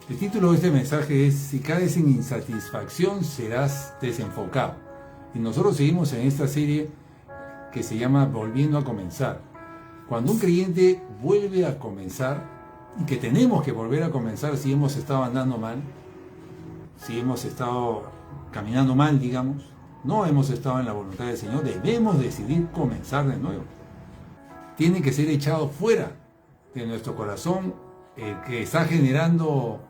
El título de este mensaje es: si caes en insatisfacción serás desenfocado. Y nosotros seguimos en esta serie que se llama Volviendo a Comenzar. Cuando un creyente vuelve a comenzar, y que tenemos que volver a comenzar si hemos estado andando mal, si hemos estado caminando mal, digamos, no hemos estado en la voluntad del Señor, debemos decidir comenzar de nuevo. Tiene que ser echado fuera de nuestro corazón que está generando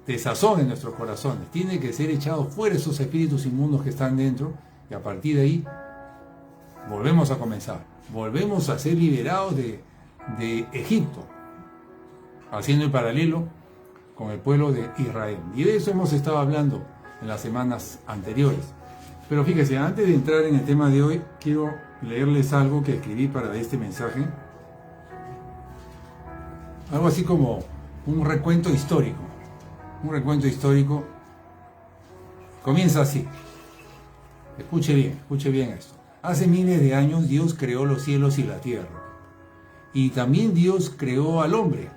desazón en nuestros corazones. Tiene que ser echado fuera esos espíritus inmundos que están dentro, y a partir de ahí volvemos a comenzar. Volvemos a ser liberados de Egipto, haciendo el paralelo con el pueblo de Israel. Y de eso hemos estado hablando en las semanas anteriores. Pero fíjense, antes de entrar en el tema de hoy, quiero leerles algo que escribí para este mensaje. Algo así como un recuento histórico. Un recuento histórico comienza así. Escuche bien esto. Hace miles de años Dios creó los cielos y la tierra. Y también Dios creó al hombre.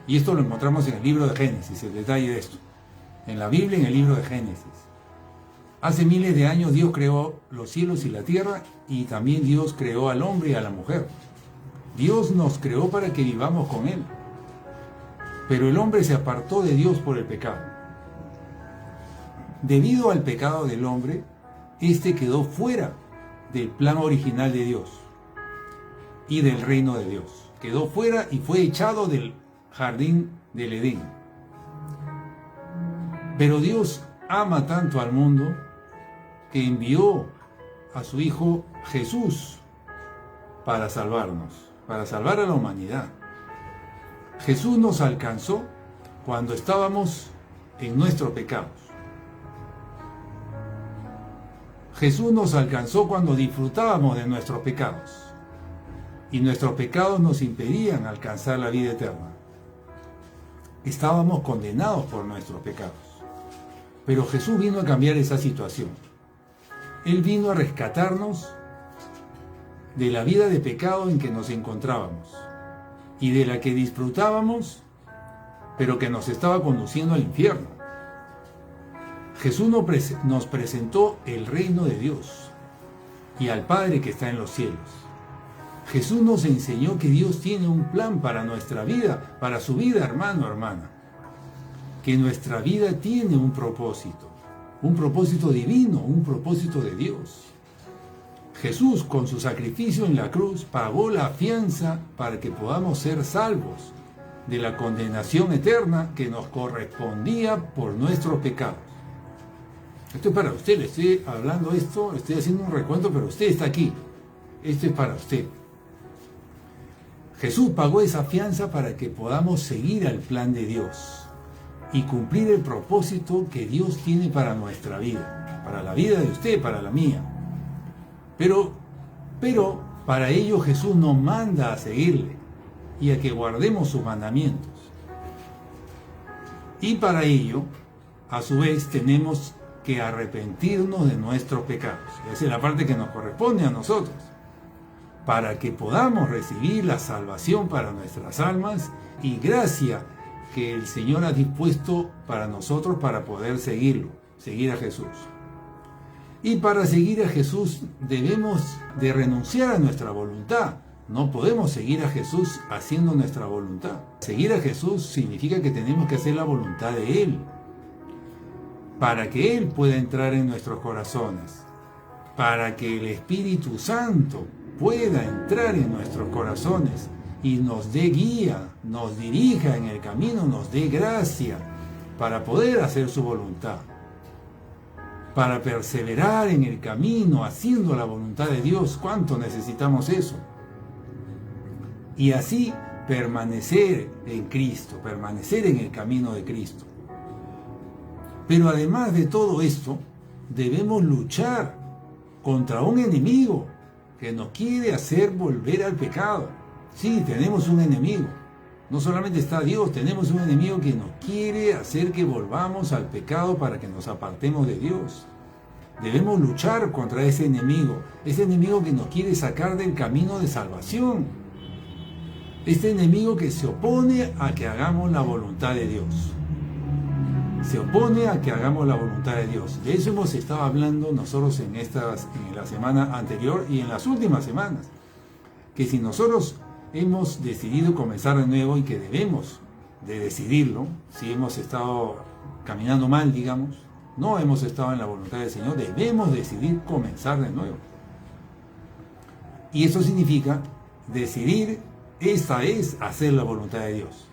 Y esto lo encontramos en el libro de Génesis, el detalle de esto. En la Biblia, en el libro de Génesis. Hace miles de años Dios creó los cielos y la tierra, y también Dios creó al hombre y a la mujer. Dios nos creó para que vivamos con Él. Pero el hombre se apartó de Dios por el pecado. Debido al pecado del hombre, éste quedó fuera del plan original de Dios y del reino de Dios. Quedó fuera y fue echado del jardín del Edén. Pero Dios ama tanto al mundo que envió a su Hijo Jesús para salvarnos, para salvar a la humanidad. Jesús nos alcanzó cuando estábamos en nuestros pecados. Jesús nos alcanzó cuando disfrutábamos de nuestros pecados, y nuestros pecados nos impedían alcanzar la vida eterna. Estábamos condenados por nuestros pecados. Pero Jesús vino a cambiar esa situación. Él vino a rescatarnos de la vida de pecado en que nos encontrábamos y de la que disfrutábamos, pero que nos estaba conduciendo al infierno. Jesús nos presentó el reino de Dios y al Padre que está en los cielos. Jesús nos enseñó que Dios tiene un plan para nuestra vida, para su vida, hermano, hermana. Que nuestra vida tiene un propósito divino, un propósito de Dios. Jesús, con su sacrificio en la cruz, pagó la fianza para que podamos ser salvos de la condenación eterna que nos correspondía por nuestros pecados. Esto es para usted, le estoy hablando esto, le estoy haciendo un recuento, pero usted está aquí. Esto es para usted. Jesús pagó esa fianza para que podamos seguir al plan de Dios y cumplir el propósito que Dios tiene para nuestra vida, para la vida de usted, para la mía. Pero para ello Jesús nos manda a seguirle y a que guardemos sus mandamientos. Y para ello, a su vez, tenemos que arrepentirnos de nuestros pecados. Esa es la parte que nos corresponde a nosotros, para que podamos recibir la salvación para nuestras almas y gracia que el Señor ha dispuesto para nosotros para poder seguir a Jesús. Y para seguir a Jesús debemos de renunciar a nuestra voluntad. No podemos seguir a Jesús haciendo nuestra voluntad. Seguir a Jesús significa que tenemos que hacer la voluntad de Él, para que Él pueda entrar en nuestros corazones, para que el Espíritu Santo pueda entrar en nuestros corazones y nos dé guía, nos dirija en el camino, nos dé gracia para poder hacer su voluntad, para perseverar en el camino haciendo la voluntad de Dios. ¿Cuánto necesitamos eso? Y así permanecer en Cristo, permanecer en el camino de Cristo. Pero además de todo esto, debemos luchar contra un enemigo que nos quiere hacer volver al pecado. Sí, tenemos un enemigo. No solamente está Dios, tenemos un enemigo que nos quiere hacer que volvamos al pecado para que nos apartemos de Dios. Debemos luchar contra ese enemigo que nos quiere sacar del camino de salvación. Este enemigo que se opone a que hagamos la voluntad de Dios. Se opone a que hagamos la voluntad de Dios. De eso hemos estado hablando nosotros en la semana anterior y en las últimas semanas. Que si nosotros hemos decidido comenzar de nuevo y que debemos de decidirlo, si hemos estado caminando mal, digamos, no hemos estado en la voluntad del Señor, debemos decidir comenzar de nuevo. Y eso significa decidir, esta es hacer la voluntad de Dios.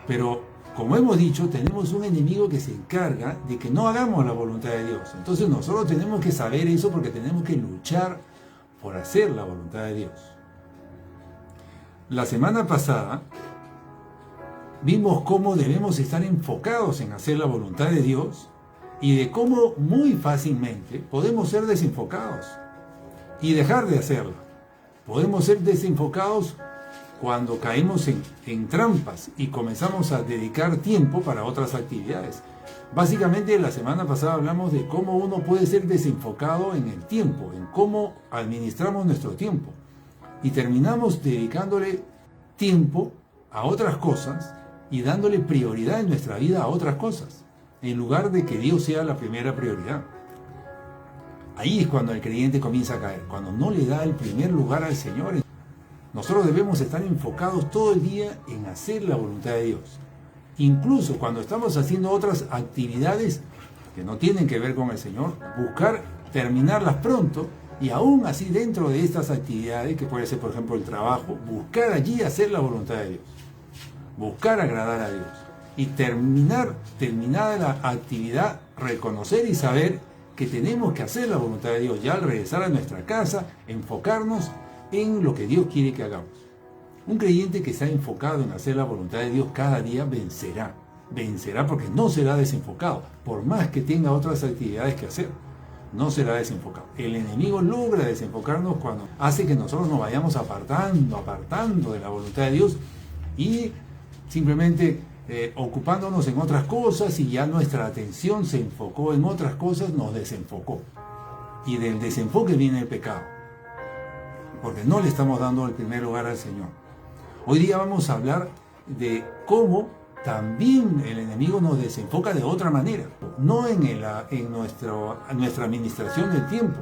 Pero, como hemos dicho, tenemos un enemigo que se encarga de que no hagamos la voluntad de Dios. Entonces nosotros tenemos que saber eso porque tenemos que luchar por hacer la voluntad de Dios. La semana pasada vimos cómo debemos estar enfocados en hacer la voluntad de Dios y de cómo muy fácilmente podemos ser desenfocados y dejar de hacerla. Podemos ser desenfocados cuando caemos en trampas y comenzamos a dedicar tiempo para otras actividades. Básicamente la semana pasada hablamos de cómo uno puede ser desenfocado en el tiempo, en cómo administramos nuestro tiempo. Y terminamos dedicándole tiempo a otras cosas y dándole prioridad en nuestra vida a otras cosas, en lugar de que Dios sea la primera prioridad. Ahí es cuando el creyente comienza a caer, cuando no le da el primer lugar al Señor. Nosotros debemos estar enfocados todo el día en hacer la voluntad de Dios. Incluso cuando estamos haciendo otras actividades que no tienen que ver con el Señor, buscar terminarlas pronto y aún así dentro de estas actividades, que puede ser por ejemplo el trabajo, buscar allí hacer la voluntad de Dios. Buscar agradar a Dios. Y terminada la actividad, reconocer y saber que tenemos que hacer la voluntad de Dios. Ya al regresar a nuestra casa, enfocarnos en lo que Dios quiere que hagamos. Un creyente que está enfocado en hacer la voluntad de Dios cada día vencerá. Vencerá porque no será desenfocado. Por más que tenga otras actividades que hacer, no será desenfocado. El enemigo logra desenfocarnos cuando hace que nosotros nos vayamos apartando de la voluntad de Dios y simplemente ocupándonos en otras cosas, y ya nuestra atención se enfocó en otras cosas, nos desenfocó. Y del desenfoque viene el pecado, porque no le estamos dando el primer lugar al Señor. Hoy día vamos a hablar de cómo también el enemigo nos desenfoca de otra manera, no en nuestra administración del tiempo,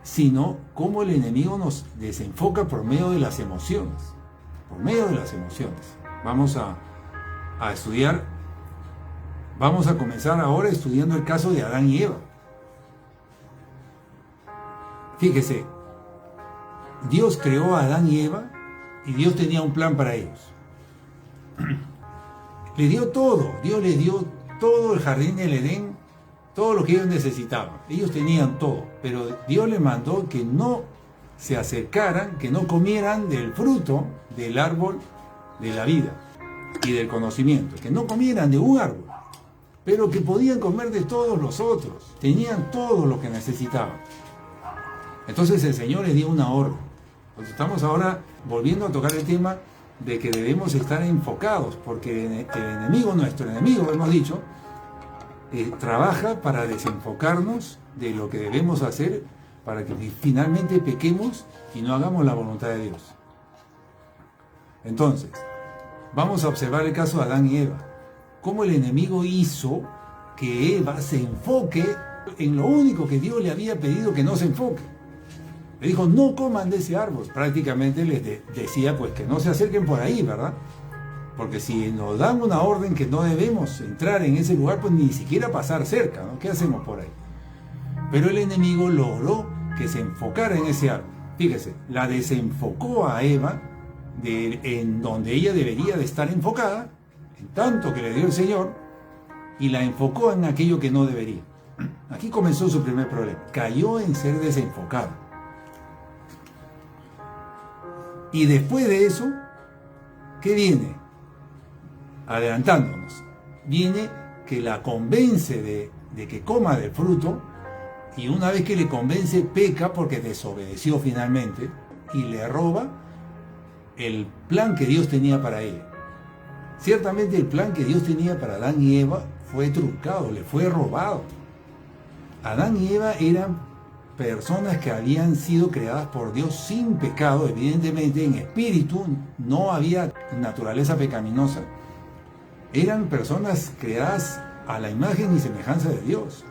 sino cómo el enemigo nos desenfoca por medio de las emociones. Por medio de las emociones. Vamos a estudiar, vamos a comenzar ahora estudiando el caso de Adán y Eva. Fíjese, Dios creó a Adán y Eva y Dios tenía un plan para ellos. Le dio todo, Dios les dio todo el jardín del Edén, todo lo que ellos necesitaban. Ellos tenían todo, pero Dios les mandó que no se acercaran, que no comieran del fruto del árbol de la vida y del conocimiento, que no comieran de un árbol, pero que podían comer de todos los otros, tenían todo lo que necesitaban. Entonces el Señor les dio una orden. Entonces estamos ahora volviendo a tocar el tema de que debemos estar enfocados, porque el enemigo, nuestro enemigo, hemos dicho, trabaja para desenfocarnos de lo que debemos hacer, para que finalmente pequemos y no hagamos la voluntad de Dios. Entonces, vamos a observar el caso de Adán y Eva. Cómo el enemigo hizo que Eva se enfoque en lo único que Dios le había pedido que no se enfoque. Le dijo, no coman de ese árbol. Prácticamente les decía pues que no se acerquen por ahí, ¿verdad? Porque si nos dan una orden que no debemos entrar en ese lugar, pues ni siquiera pasar cerca, ¿no? ¿Qué hacemos por ahí? Pero el enemigo logró que se enfocara en ese árbol. Fíjese, la desenfocó a Eva en donde ella debería de estar enfocada, en tanto que le dio el Señor, y la enfocó en aquello que no debería. Aquí comenzó su primer problema. Cayó en ser desenfocado. Y después de eso, ¿qué viene? Adelantándonos. Viene que la convence de que coma del fruto, y una vez que le convence, peca porque desobedeció finalmente y le roba el plan que Dios tenía para ella. Ciertamente el plan que Dios tenía para Adán y Eva fue truncado, le fue robado. Adán y Eva eran personas que habían sido creadas por Dios sin pecado, evidentemente en espíritu, no había naturaleza pecaminosa. Eran personas creadas a la imagen y semejanza de Dios.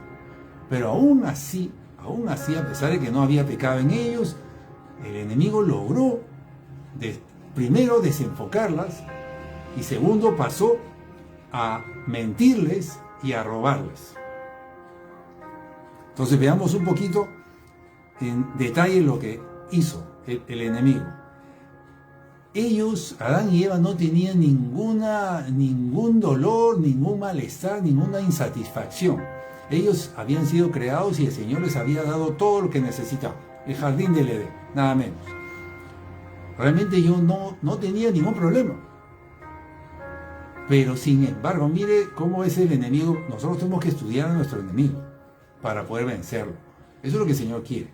Pero aún así, a pesar de que no había pecado en ellos, el enemigo logró primero desenfocarlas y segundo pasó a mentirles y a robarles. Entonces veamos un poquito en detalle lo que hizo el enemigo. Ellos, Adán y Eva, no tenían ningún dolor, ningún malestar, ninguna insatisfacción. Ellos habían sido creados y el Señor les había dado todo lo que necesitaban. El jardín del Edén, nada menos. Realmente ellos no tenían ningún problema. Pero sin embargo, mire cómo es el enemigo. Nosotros tenemos que estudiar a nuestro enemigo para poder vencerlo. Eso es lo que el Señor quiere.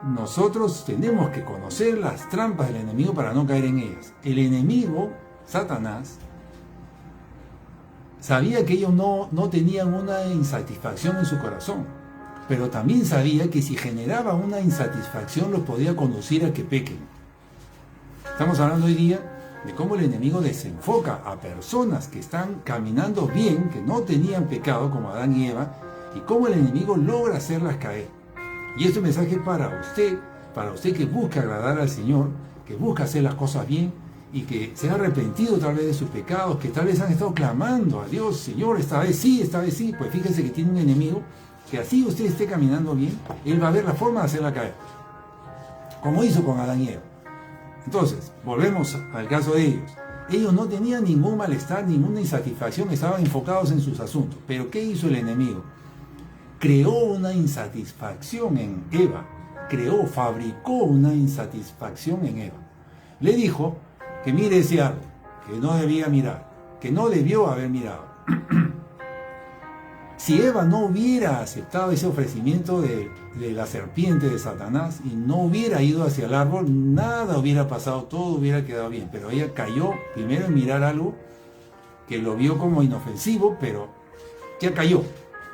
Nosotros tenemos que conocer las trampas del enemigo para no caer en ellas. El enemigo, Satanás, sabía que ellos no tenían una insatisfacción en su corazón, pero también sabía que si generaba una insatisfacción los podía conducir a que pequen. Estamos hablando hoy día de cómo el enemigo desenfoca a personas que están caminando bien, que no tenían pecado como Adán y Eva, y cómo el enemigo logra hacerlas caer. Y este mensaje es para usted que busca agradar al Señor, que busca hacer las cosas bien y que se ha arrepentido tal vez de sus pecados, que tal vez han estado clamando a Dios, Señor, esta vez sí, pues fíjese que tiene un enemigo, que así usted esté caminando bien, él va a ver la forma de hacerla caer, como hizo con Adán y Eva. Entonces, volvemos al caso de ellos. Ellos no tenían ningún malestar, ninguna insatisfacción, estaban enfocados en sus asuntos. Pero ¿qué hizo el enemigo? Creó una insatisfacción en Eva, fabricó una insatisfacción en Eva. Le dijo que mire ese árbol, que no debía mirar, que no debió haber mirado. Si Eva no hubiera aceptado ese ofrecimiento de la serpiente de Satanás y no hubiera ido hacia el árbol, nada hubiera pasado, todo hubiera quedado bien. Pero ella cayó primero en mirar algo que lo vio como inofensivo, pero ya cayó.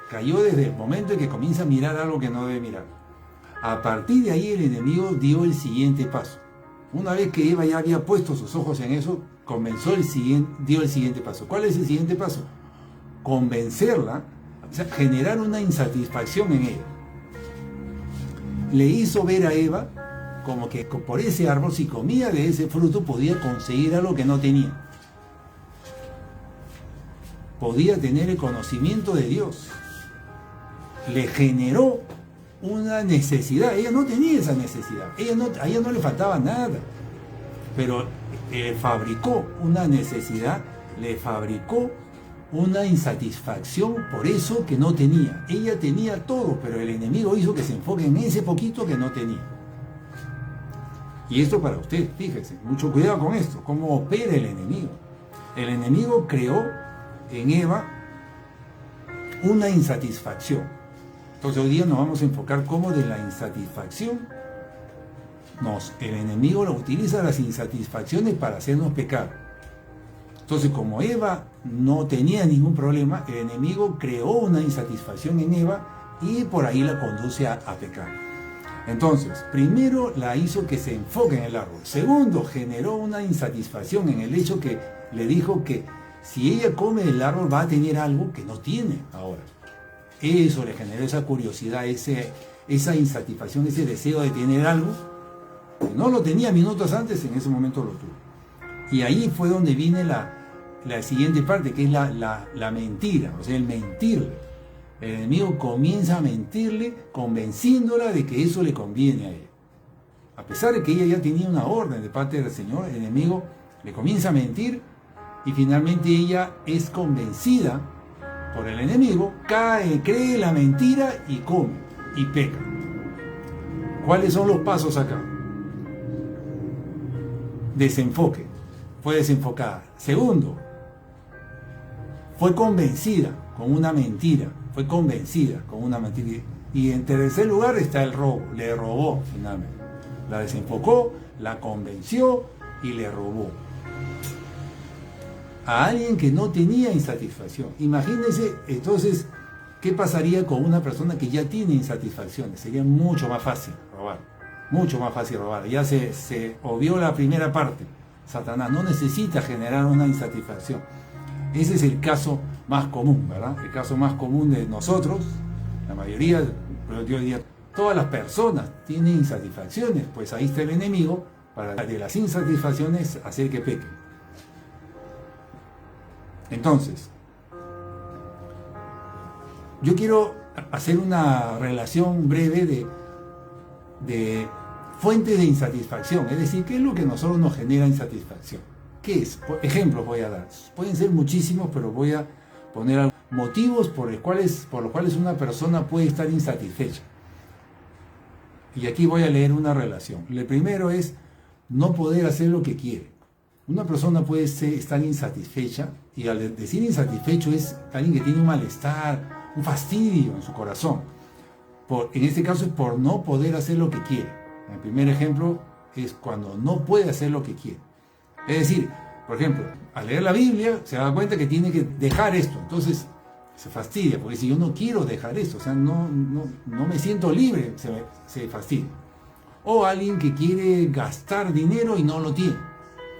Cayó desde el momento en que comienza a mirar algo que no debe mirar. A partir de ahí el enemigo dio el siguiente paso. Una vez que Eva ya había puesto sus ojos en eso, dio el siguiente paso. ¿Cuál es el siguiente paso? Convencerla, o sea, generar una insatisfacción en ella. Le hizo ver a Eva como que por ese árbol, si comía de ese fruto, podía conseguir algo que no tenía. Podía tener el conocimiento de Dios. Le generó una necesidad. Ella no tenía esa necesidad. A ella no le faltaba nada. Pero fabricó una necesidad, le fabricó una insatisfacción por eso que no tenía. Ella tenía todo, pero el enemigo hizo que se enfoque en ese poquito que no tenía. Y esto para usted, fíjese, mucho cuidado con esto, cómo opera el enemigo. El enemigo creó en Eva una insatisfacción. Entonces hoy día nos vamos a enfocar cómo de la insatisfacción el enemigo utiliza las insatisfacciones para hacernos pecar. Entonces, como Eva no tenía ningún problema, el enemigo creó una insatisfacción en Eva y por ahí la conduce a pecar. Entonces, primero la hizo que se enfoque en el árbol. Segundo, generó una insatisfacción en el hecho que le dijo que si ella come del árbol va a tener algo que no tiene ahora. Eso le generó esa curiosidad, esa insatisfacción, ese deseo de tener algo que no lo tenía minutos antes, en ese momento lo tuvo. Y ahí fue donde viene la siguiente parte, que es la mentira, o sea, el mentirle. El enemigo comienza a mentirle, convenciéndola de que eso le conviene a ella. A pesar de que ella ya tenía una orden de parte del Señor, el enemigo le comienza a mentir y finalmente ella es convencida por el enemigo, cree la mentira y come y peca. ¿Cuáles son los pasos acá? Desenfoque. Fue desenfocada. Segundo, fue convencida con una mentira. Y en tercer lugar está el robo. Le robó finalmente. La desenfocó, la convenció y le robó. A alguien que no tenía insatisfacción. Imagínense entonces ¿qué pasaría con una persona que ya tiene insatisfacciones? Sería mucho más fácil robar, mucho más fácil robar. Ya se obvió la primera parte. Satanás no necesita generar una insatisfacción. Ese es el caso más común, ¿verdad? El caso más común de nosotros, la mayoría, pero yo diría, todas las personas tienen insatisfacciones, pues ahí está el enemigo para de las insatisfacciones hacer que pequen. Entonces, yo quiero hacer una relación breve de fuentes de insatisfacción, es decir, ¿qué es lo que a nosotros nos genera insatisfacción? ¿Qué es? Ejemplos voy a dar. Pueden ser muchísimos, pero voy a poner motivos por los cuales una persona puede estar insatisfecha. Y aquí voy a leer una relación. El primero es no poder hacer lo que quiere. Una persona puede estar insatisfecha, y al decir insatisfecho es alguien que tiene un malestar, un fastidio en su corazón. En este caso es por no poder hacer lo que quiere. El primer ejemplo es cuando no puede hacer lo que quiere. Es decir, por ejemplo, al leer la Biblia se da cuenta que tiene que dejar esto. Entonces se fastidia, porque si yo no quiero dejar esto, o sea, no me siento libre, se fastidia. O alguien que quiere gastar dinero y no lo tiene.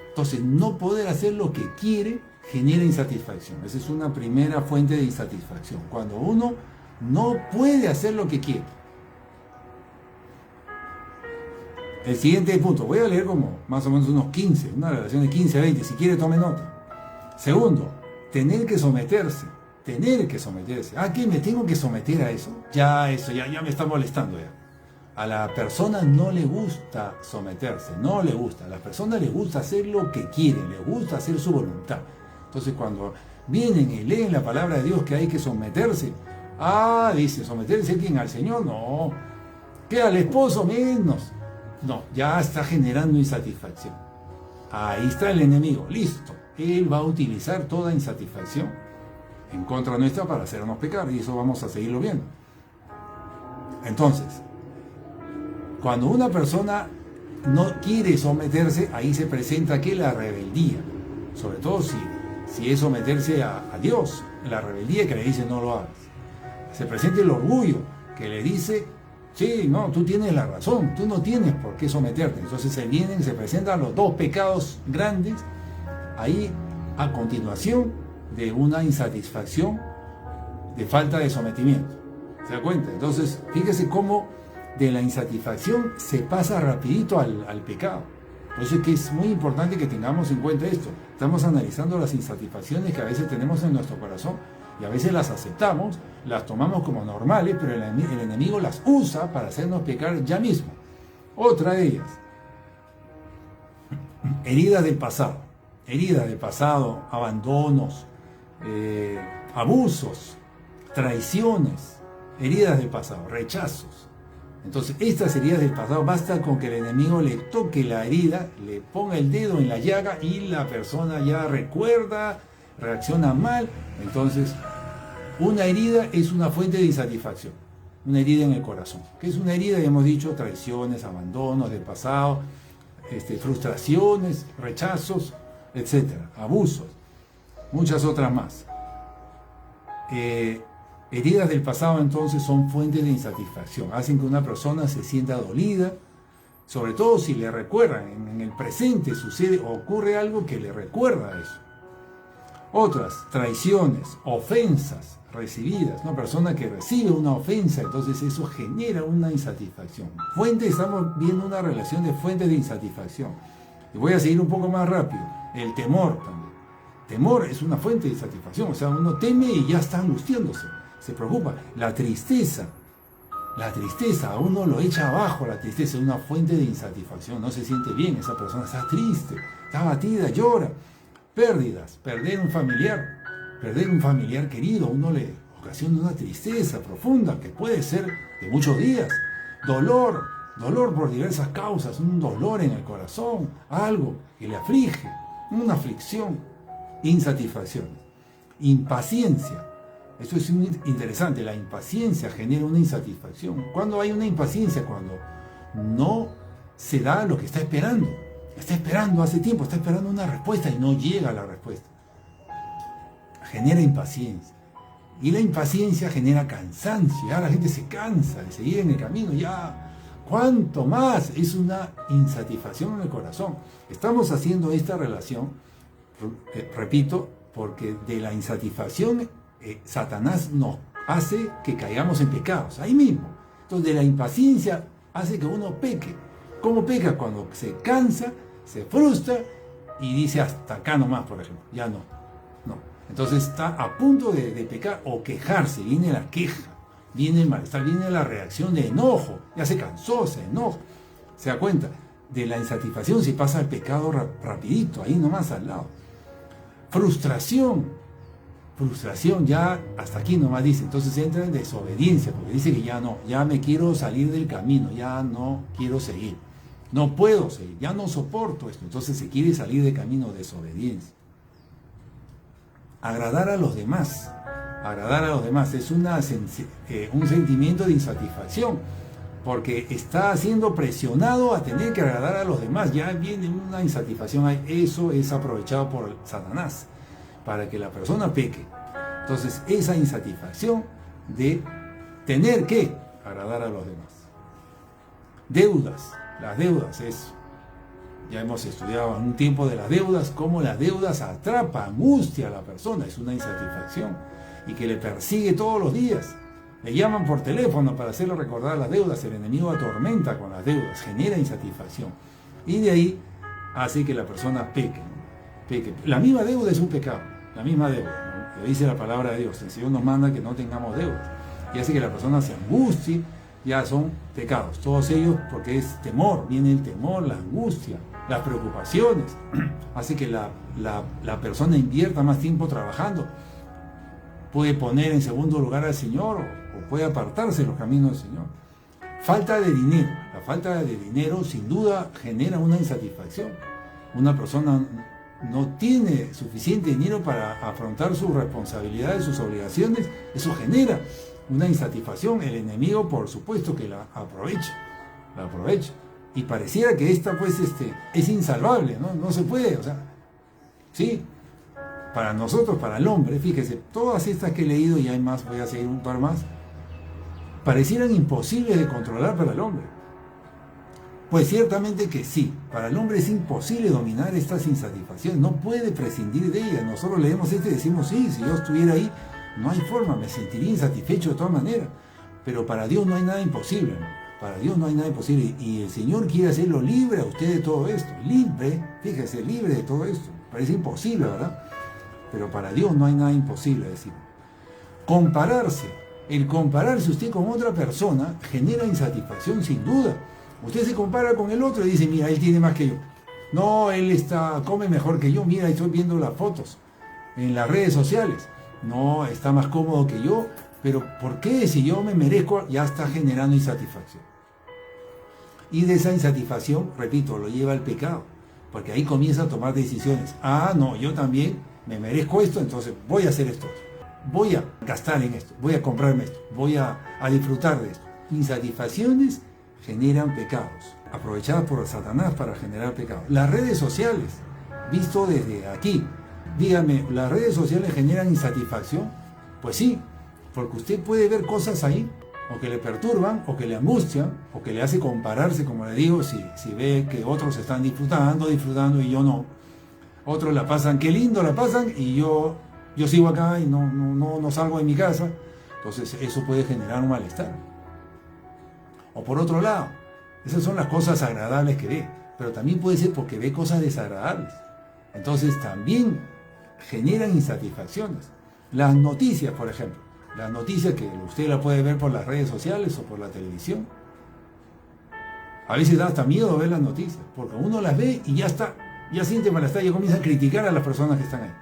Entonces, no poder hacer lo que quiere genera insatisfacción. Esa es una primera fuente de insatisfacción. Cuando uno no puede hacer lo que quiere. El siguiente punto, voy a leer como más o menos unos 15, una relación de 15 a 20, si quiere tome nota. Segundo, tener que someterse. ¿Qué me tengo que someter a eso? Ya me está molestando ya. A la persona no le gusta someterse, no le gusta. A la persona le gusta hacer lo que quiere, le gusta hacer su voluntad. Entonces cuando vienen y leen la palabra de Dios que hay que someterse, dice, ¿someterse a quién? ¿Al Señor? No. ¿Qué? ¿Al esposo? Menos. No, ya está generando insatisfacción. Ahí está el enemigo, listo. Él va a utilizar toda insatisfacción en contra nuestra para hacernos pecar, y eso vamos a seguirlo viendo. Entonces, cuando una persona no quiere someterse, ahí se presenta que la rebeldía, sobre todo si es someterse a Dios, la rebeldía que le dice no lo hagas. Se presenta el orgullo que le dice, sí, no, tú tienes la razón, tú no tienes por qué someterte. Entonces se presentan los dos pecados grandes ahí a continuación de una insatisfacción de falta de sometimiento. ¿Se da cuenta? Entonces, fíjese cómo de la insatisfacción se pasa rapidito al pecado. Por eso es que es muy importante que tengamos en cuenta esto. Estamos analizando las insatisfacciones que a veces tenemos en nuestro corazón y a veces las aceptamos, las tomamos como normales, pero el enemigo las usa para hacernos pecar ya mismo. Otra de ellas, heridas del pasado, abandonos, abusos, traiciones, heridas del pasado, rechazos. Entonces, estas heridas del pasado, basta con que el enemigo le toque la herida, le ponga el dedo en la llaga y la persona ya recuerda, reacciona mal. Entonces, una herida es una fuente de insatisfacción, una herida en el corazón. ¿Qué es una herida? Ya hemos dicho, traiciones, abandonos del pasado, frustraciones, rechazos, etcétera, abusos, muchas otras más. Heridas del pasado entonces son fuentes de insatisfacción, hacen que una persona se sienta dolida, sobre todo si le recuerdan, en el presente sucede o ocurre algo que le recuerda a eso. Otras, traiciones, ofensas recibidas, una persona que recibe una ofensa, entonces eso genera una insatisfacción. Estamos viendo una relación de fuentes de insatisfacción. Y voy a seguir un poco más rápido. El temor también. Temor es una fuente de insatisfacción, o sea, uno teme y ya está angustiándose, se preocupa. La tristeza, a uno lo echa abajo, la tristeza es una fuente de insatisfacción, no se siente bien, esa persona está triste, está abatida, llora. Pérdidas, perder un familiar querido, a uno le ocasiona una tristeza profunda que puede ser de muchos días. Dolor por diversas causas, un dolor en el corazón, algo que le aflige, una aflicción, insatisfacción. Impaciencia, esto es interesante, la impaciencia genera una insatisfacción. ¿Cuándo hay una impaciencia? Cuando no se da lo que está esperando. Está esperando hace tiempo, está esperando una respuesta y no llega la respuesta. Genera impaciencia. Y la impaciencia genera cansancio, ya la gente se cansa de seguir en el camino, ya, ¿cuánto más? Es una insatisfacción en el corazón. Estamos haciendo esta relación, repito, porque de la insatisfacción Satanás nos hace que caigamos en pecados, ahí mismo. Entonces de la impaciencia hace que uno peque. ¿Cómo peca? Cuando se cansa, se frustra y dice hasta acá nomás, por ejemplo, ya no. Entonces está a punto de pecar o quejarse, viene la queja, viene el malestar, viene la reacción de enojo, ya se cansó, se enoja, se da cuenta, de la insatisfacción se pasa al pecado rapidito, ahí nomás al lado. Frustración, ya hasta aquí nomás dice, entonces entra en desobediencia, porque dice que ya no, ya me quiero salir del camino, ya no quiero seguir, no puedo seguir, ya no soporto esto, entonces se quiere salir del camino, desobediencia. Agradar a los demás es un sentimiento de insatisfacción, porque está siendo presionado a tener que agradar a los demás, ya viene una insatisfacción ahí. Eso es aprovechado por Satanás, para que la persona peque. Entonces esa insatisfacción de tener que agradar a los demás. Las deudas es... Ya hemos estudiado en un tiempo de las deudas, cómo las deudas atrapa, angustia a la persona, es una insatisfacción y que le persigue todos los días. Le llaman por teléfono para hacerle recordar las deudas, el enemigo atormenta con las deudas, genera insatisfacción y de ahí hace que la persona peque. La misma deuda es un pecado, la misma deuda, ¿no? Lo dice la palabra de Dios, el Señor nos manda que no tengamos deudas y hace que la persona se angustie, ya son pecados, todos ellos, porque es temor, viene el temor, la angustia, las preocupaciones, hace que la persona invierta más tiempo trabajando, puede poner en segundo lugar al Señor o puede apartarse de los caminos del Señor. Falta de dinero, la falta de dinero sin duda genera una insatisfacción. Una persona no tiene suficiente dinero para afrontar sus responsabilidades, sus obligaciones, eso genera una insatisfacción. El enemigo, por supuesto, que la aprovecha. Y pareciera que esta pues es insalvable, no se puede, o sea, sí, para nosotros, para el hombre, fíjese, todas estas que he leído y hay más, voy a seguir un par más, parecieran imposibles de controlar para el hombre. Pues ciertamente que sí, para el hombre es imposible dominar estas insatisfacciones, no puede prescindir de ellas. Nosotros leemos y decimos, sí, si yo estuviera ahí, no hay forma, me sentiría insatisfecho de todas maneras, pero para Dios no hay nada imposible, ¿no? Para Dios no hay nada imposible y el Señor quiere hacerlo libre a usted de todo esto, libre, fíjese, libre de todo esto. Parece imposible, ¿verdad? Pero para Dios no hay nada imposible, decir. El compararse usted con otra persona genera insatisfacción sin duda. Usted se compara con el otro y dice, mira, él tiene más que yo. No, él come mejor que yo, mira, estoy viendo las fotos en las redes sociales. No, está más cómodo que yo, pero ¿por qué? Si yo me merezco, ya está generando insatisfacción. Y de esa insatisfacción, repito, lo lleva al pecado, porque ahí comienza a tomar decisiones. Ah, no, yo también me merezco esto, entonces voy a hacer esto. Voy a gastar en esto, voy a comprarme esto, voy a disfrutar de esto. Insatisfacciones generan pecados, aprovechadas por Satanás para generar pecados. Las redes sociales, visto desde aquí, dígame, ¿las redes sociales generan insatisfacción? Pues sí, porque usted puede ver cosas ahí, o que le perturban, o que le angustian, o que le hace compararse, como le digo, si ve que otros están disfrutando y yo no. Otros la pasan, qué lindo la pasan, y yo sigo acá y no salgo de mi casa. Entonces eso puede generar un malestar. O por otro lado, esas son las cosas agradables que ve, pero también puede ser porque ve cosas desagradables. Entonces también generan insatisfacciones. Las noticias, por ejemplo, las noticias que usted la puede ver por las redes sociales o por la televisión. A veces da hasta miedo ver las noticias, porque uno las ve y ya siente malestar, ya comienza a criticar a las personas que están ahí.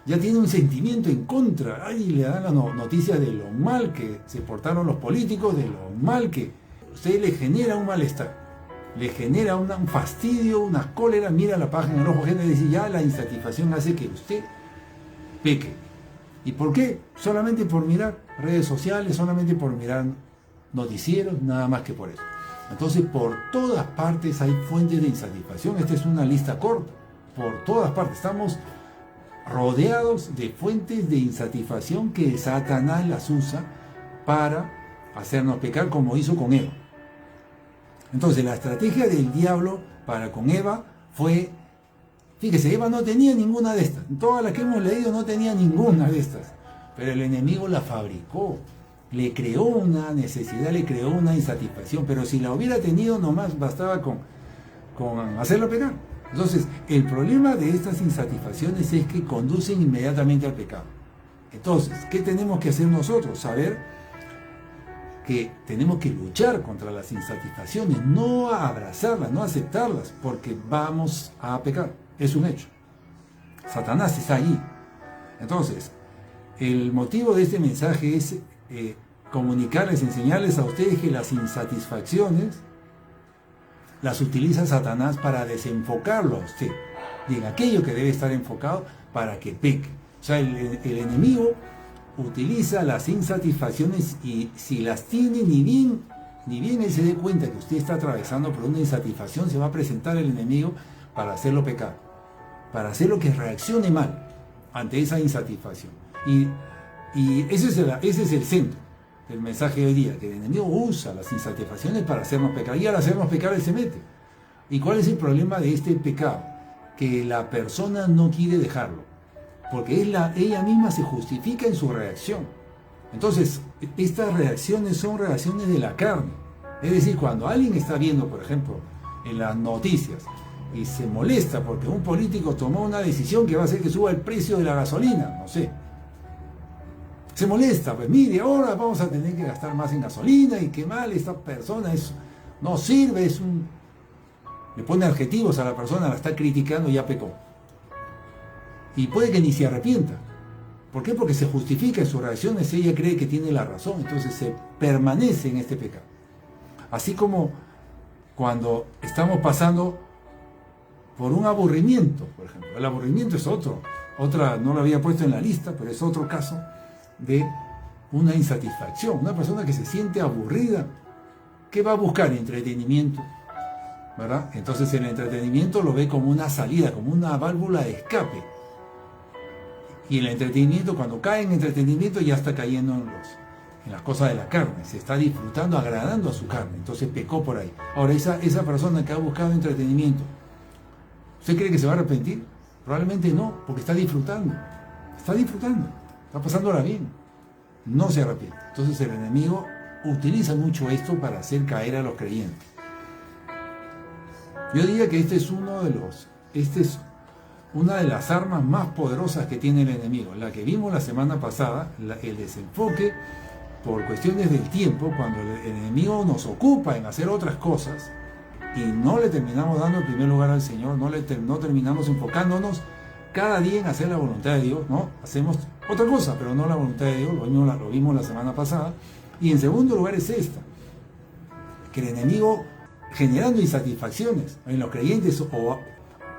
Ya tiene un sentimiento en contra, ahí le dan las noticias de lo mal que se portaron los políticos, de lo mal que usted le genera un malestar, le genera un fastidio, una cólera, mira la página en el ojo ajeno y dice, ya la insatisfacción hace que usted peque. ¿Y por qué? Solamente por mirar redes sociales, solamente por mirar noticieros, nada más que por eso. Entonces, por todas partes hay fuentes de insatisfacción. Esta es una lista corta. Por todas partes. Estamos rodeados de fuentes de insatisfacción que Satanás las usa para hacernos pecar, como hizo con Eva. Entonces la estrategia del diablo para con Eva fue, fíjese, Eva no tenía ninguna de estas, todas las que hemos leído no tenía ninguna de estas, pero el enemigo la fabricó, le creó una necesidad, le creó una insatisfacción, pero si la hubiera tenido nomás bastaba con hacerla pecar. Entonces el problema de estas insatisfacciones es que conducen inmediatamente al pecado. Entonces, ¿qué tenemos que hacer nosotros? Saber que tenemos que luchar contra las insatisfacciones, no abrazarlas, no aceptarlas, porque vamos a pecar. Es un hecho. Satanás está allí. Entonces, el motivo de este mensaje es comunicarles, enseñarles a ustedes que las insatisfacciones las utiliza Satanás para desenfocarlo a usted y en aquello que debe estar enfocado para que peque. O sea, el enemigo utiliza las insatisfacciones y si las tiene, ni bien él se dé cuenta que usted está atravesando por una insatisfacción, se va a presentar el enemigo para hacerlo pecar, para hacerlo que reaccione mal ante esa insatisfacción. Y ese es el centro del mensaje de hoy día, que el enemigo usa las insatisfacciones para hacernos pecar, y al hacernos pecar él se mete. ¿Y cuál es el problema de este pecado? Que la persona no quiere dejarlo, porque ella misma se justifica en su reacción. Entonces, estas reacciones son reacciones de la carne. Es decir, cuando alguien está viendo, por ejemplo, en las noticias, y se molesta porque un político tomó una decisión que va a hacer que suba el precio de la gasolina, no sé. Se molesta, pues mire, ahora vamos a tener que gastar más en gasolina y qué mal, esta persona no sirve, le pone adjetivos a la persona, la está criticando y ya pecó. Y puede que ni se arrepienta. ¿Por qué? Porque se justifica en sus reacciones, ella cree que tiene la razón, entonces se permanece en este pecado. Así como cuando estamos pasando por un aburrimiento, por ejemplo. El aburrimiento es otra, no lo había puesto en la lista, pero es otro caso de una insatisfacción. Una persona que se siente aburrida, ¿qué va a buscar? Entretenimiento, ¿verdad? Entonces el entretenimiento lo ve como una salida, como una válvula de escape. Y el entretenimiento, cuando cae en entretenimiento, ya está cayendo en las cosas de la carne, se está disfrutando, agradando a su carne, entonces pecó por ahí. Ahora, esa persona que ha buscado entretenimiento, ¿usted cree que se va a arrepentir? Probablemente no, porque está disfrutando, está pasándola bien, no se arrepiente. Entonces el enemigo utiliza mucho esto para hacer caer a los creyentes. Yo diría que este es una de las armas más poderosas que tiene el enemigo, la que vimos la semana pasada, el desenfoque por cuestiones del tiempo, cuando el enemigo nos ocupa en hacer otras cosas y no le terminamos dando el primer lugar al Señor, no terminamos enfocándonos cada día en hacer la voluntad de Dios, ¿no? Hacemos otra cosa, pero no la voluntad de Dios, lo vimos la semana pasada. Y en segundo lugar es esta, que el enemigo, generando insatisfacciones en los creyentes o